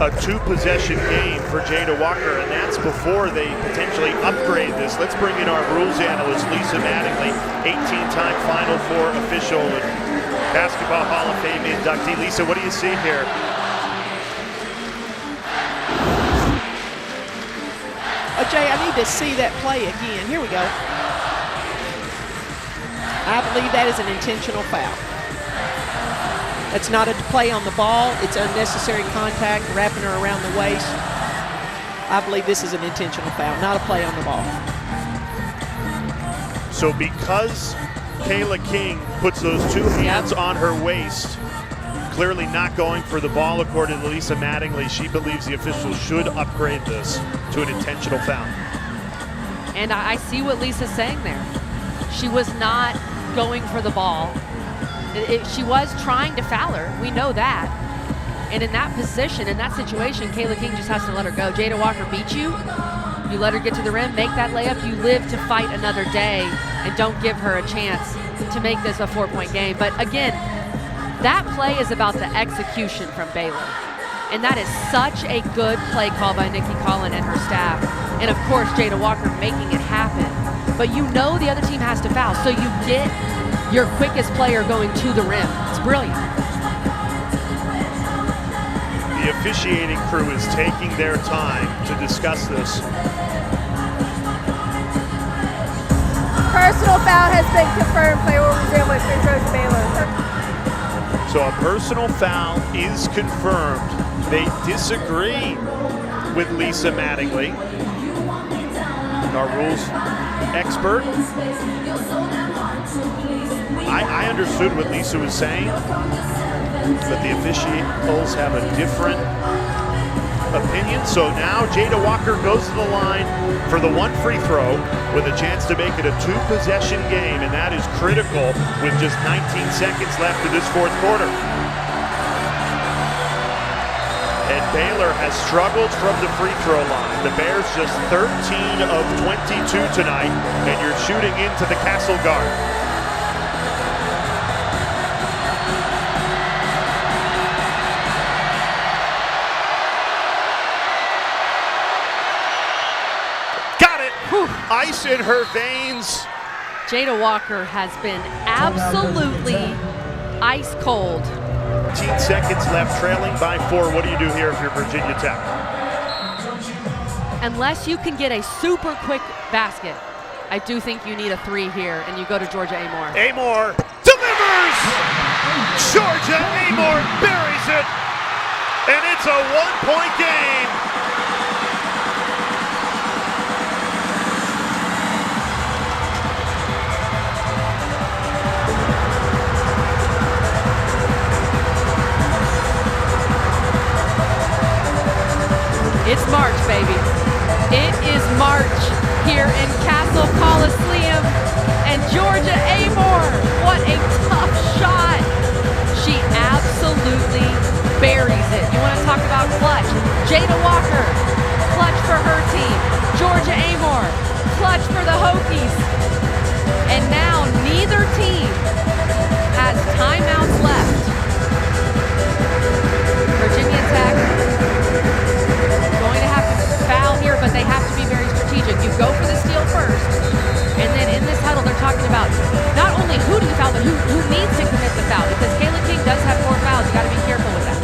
a 2-possession game for Jada Walker, and that's before they potentially upgrade this. Let's bring in our rules analyst, Lisa Mattingly, 18-time Final Four official and Basketball Hall of Fame inductee. Lisa, what do you see here? Jay, I need to see that play again. Here we go. I believe that is an intentional foul. It's not a play on the ball. It's unnecessary contact, wrapping her around the waist. I believe this is an intentional foul, not a play on the ball. So because Kayla King puts those 2 hands on her waist, clearly not going for the ball, according to Lisa Mattingly, she believes the officials should upgrade this to an intentional foul. And I see what Lisa's saying there. She was not going for the ball. She was trying to foul her. We know that. And in that position, in that situation, Kayla King just has to let her go. Jada Walker beat you. You let her get to the rim, make that layup. You live to fight another day, and don't give her a chance to make this a 4-point game. But again, that play is about the execution from Baylor. And that is such a good play call by Nikki Collin and her staff. And of course, Jada Walker making it happen. But you know the other team has to foul, so you get your quickest player going to the rim. It's brilliant. The The officiating crew is taking their time to discuss this. Personal foul has been confirmed. Play will resume with free throws Baylor. So a personal foul is confirmed. They disagree with Lisa Mattingly, our rules expert. I understood what Lisa was saying, but the officials have a different opinion. So now Jada Walker goes to the line for the one free throw with a chance to make it a two-possession game, and that is critical with just 19 seconds left in this fourth quarter. And Baylor has struggled from the free throw line. The Bears just 13 of 22 tonight, and you're shooting into the Castle Guard. Ice in her veins. Jada Walker has been absolutely ice cold. 15 seconds left, trailing by 4. What do you do here if you're Virginia Tech? Unless you can get a super quick basket, I do think you need a 3 here, and you go to Georgia Amore. Amore delivers! Georgia Amore buries it, and it's a one-point game. It's March, baby. It is March here in Castle Coliseum. And Georgia Amore, what a tough shot. She absolutely buries it. You want to talk about clutch? Jada Walker, clutch for her team. Georgia Amore, clutch for the Hokies. And now neither team has timeouts left. Virginia Tech going to have to foul here, but they have to be very strategic. You go for the steal first, and then in this huddle, they're talking about not only who do you foul, but who needs to commit the foul, because Kayla King does have 4 fouls. You got to be careful with that.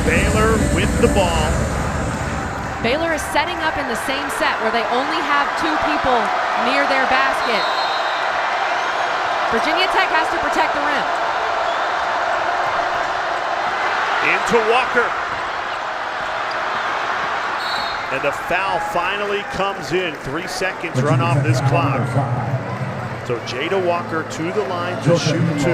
Baylor with the ball. Baylor is setting up in the same set where they only have 2 people near their basket. Virginia Tech has to protect the rim. Into Walker. And the foul finally comes in. 3 seconds run off this clock. So Jada Walker to the line to shoot 2.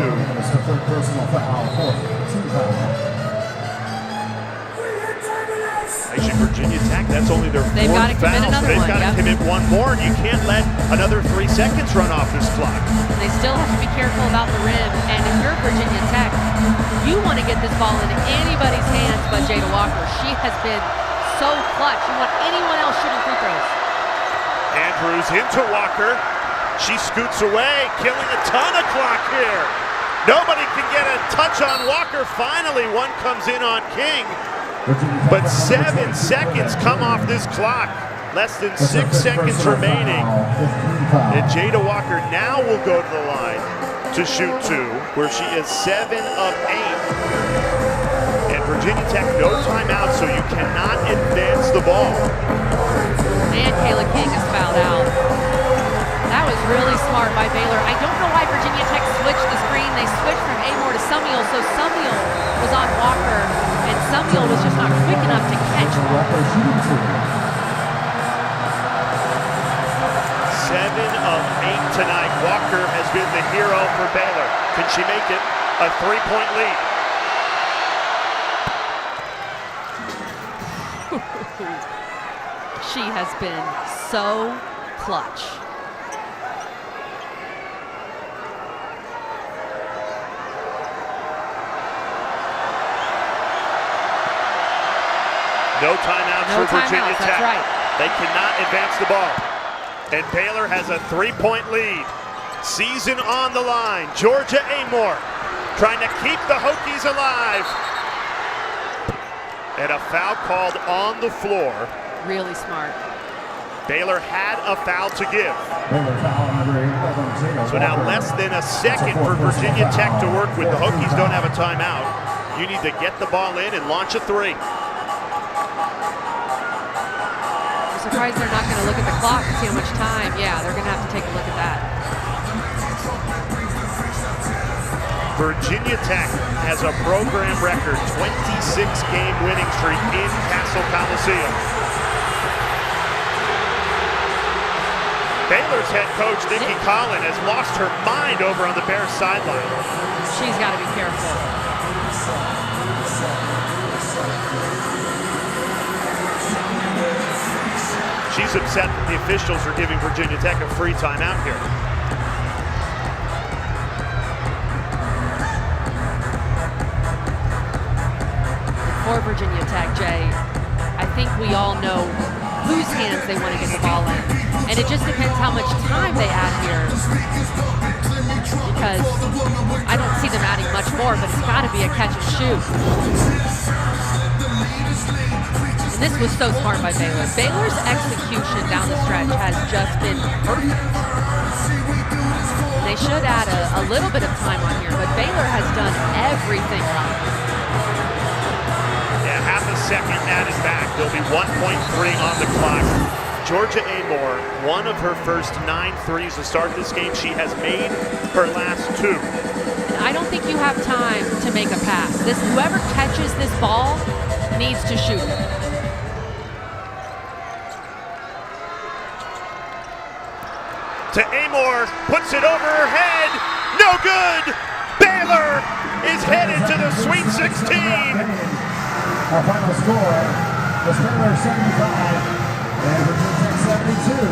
Actually, Virginia Tech, that's only their 4th got to commit foul. another So they've one, got to commit one more, and you can't let another 3 seconds run off this clock. They still have to be careful about the rim, and if you're Virginia Tech, you want to get this ball into anybody's hands but Jada Walker. She has been so clutch. You want anyone else shooting free throws. Andrews into Walker. She scoots away, killing a ton of clock here. Nobody can get a touch on Walker. Finally, one comes in on King. But 7 seconds come off this clock. Less than 6 seconds remaining. And Jada Walker now will go to the line to shoot 2, where she is 7 of 8. And Virginia Tech, no timeout, so you cannot advance the ball. And Kayla King is fouled out. That was really smart by Baylor. I don't know why Virginia Tech switched the screen. They switched from Amore to Summiel, so Summiel was on Walker, and Summiel was just not quick enough to catch Walker. 7 of 8 tonight. Walker has been the hero for Baylor. Can she make it a 3-point lead? She has been so clutch. No timeouts No for Virginia timeouts, Tech. that's right. They cannot advance the ball. And Baylor has a 3-point lead. Season on the line. Georgia Amore trying to keep the Hokies alive. And a foul called on the floor. Really smart. Baylor had a foul to give. So now less than a second for Virginia Tech to work with. The Hokies don't have a timeout. You need to get the ball in and launch a three. I'm surprised they're not going to look at the clock and see how much time. Yeah, they're going to have to take a look at that. Virginia Tech has a program record 26-game winning streak in Castle Coliseum. Baylor's head coach, Nikki Collin, has lost her mind over on the Bears sideline. She's got to be careful. She's upset that the officials are giving Virginia Tech a free timeout here. For Virginia Tech, Jay, I think we all know whose hands they want to get the ball in. And it just depends how much time they add here. Because I don't see them adding much more, but it's got to be a catch and shoot. And this was so smart by Baylor. Baylor's execution down the stretch has just been perfect. They should add a little bit of time on here, but Baylor has done everything right. Half a second added back. There'll be 1.3 on the clock. Georgia Amore, one of her first 9 threes to start this game. She has made her last 2. I don't think you have time to make a pass. Whoever catches this ball needs to shoot. To Amore, puts it over her head. No good. Baylor is headed to the Sweet 16. Our final score was Baylor 75 and Virginia Tech 72.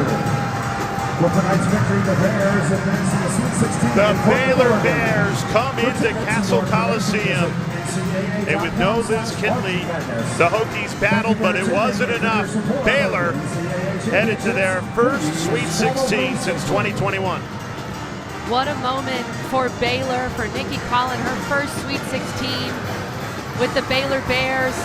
With tonight's victory, the Bears advance to the Sweet 16. The Baylor Bears come into Castle Coliseum. And with no Liz Kinley, the Hokies battled, but it wasn't enough. Baylor headed to their first Sweet 16 since 2021. What a moment for Baylor, for Nikki Collin, her first Sweet 16 with the Baylor Bears.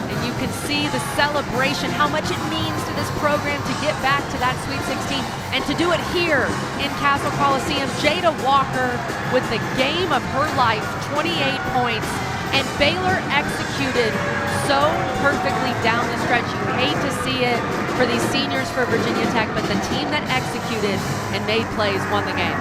And you can see the celebration, how much it means to this program to get back to that Sweet 16 and to do it here in Castle Coliseum. Jada Walker with the game of her life, 28 points. And Baylor executed so perfectly down the stretch. You hate to see it for these seniors for Virginia Tech, but the team that executed and made plays won the game.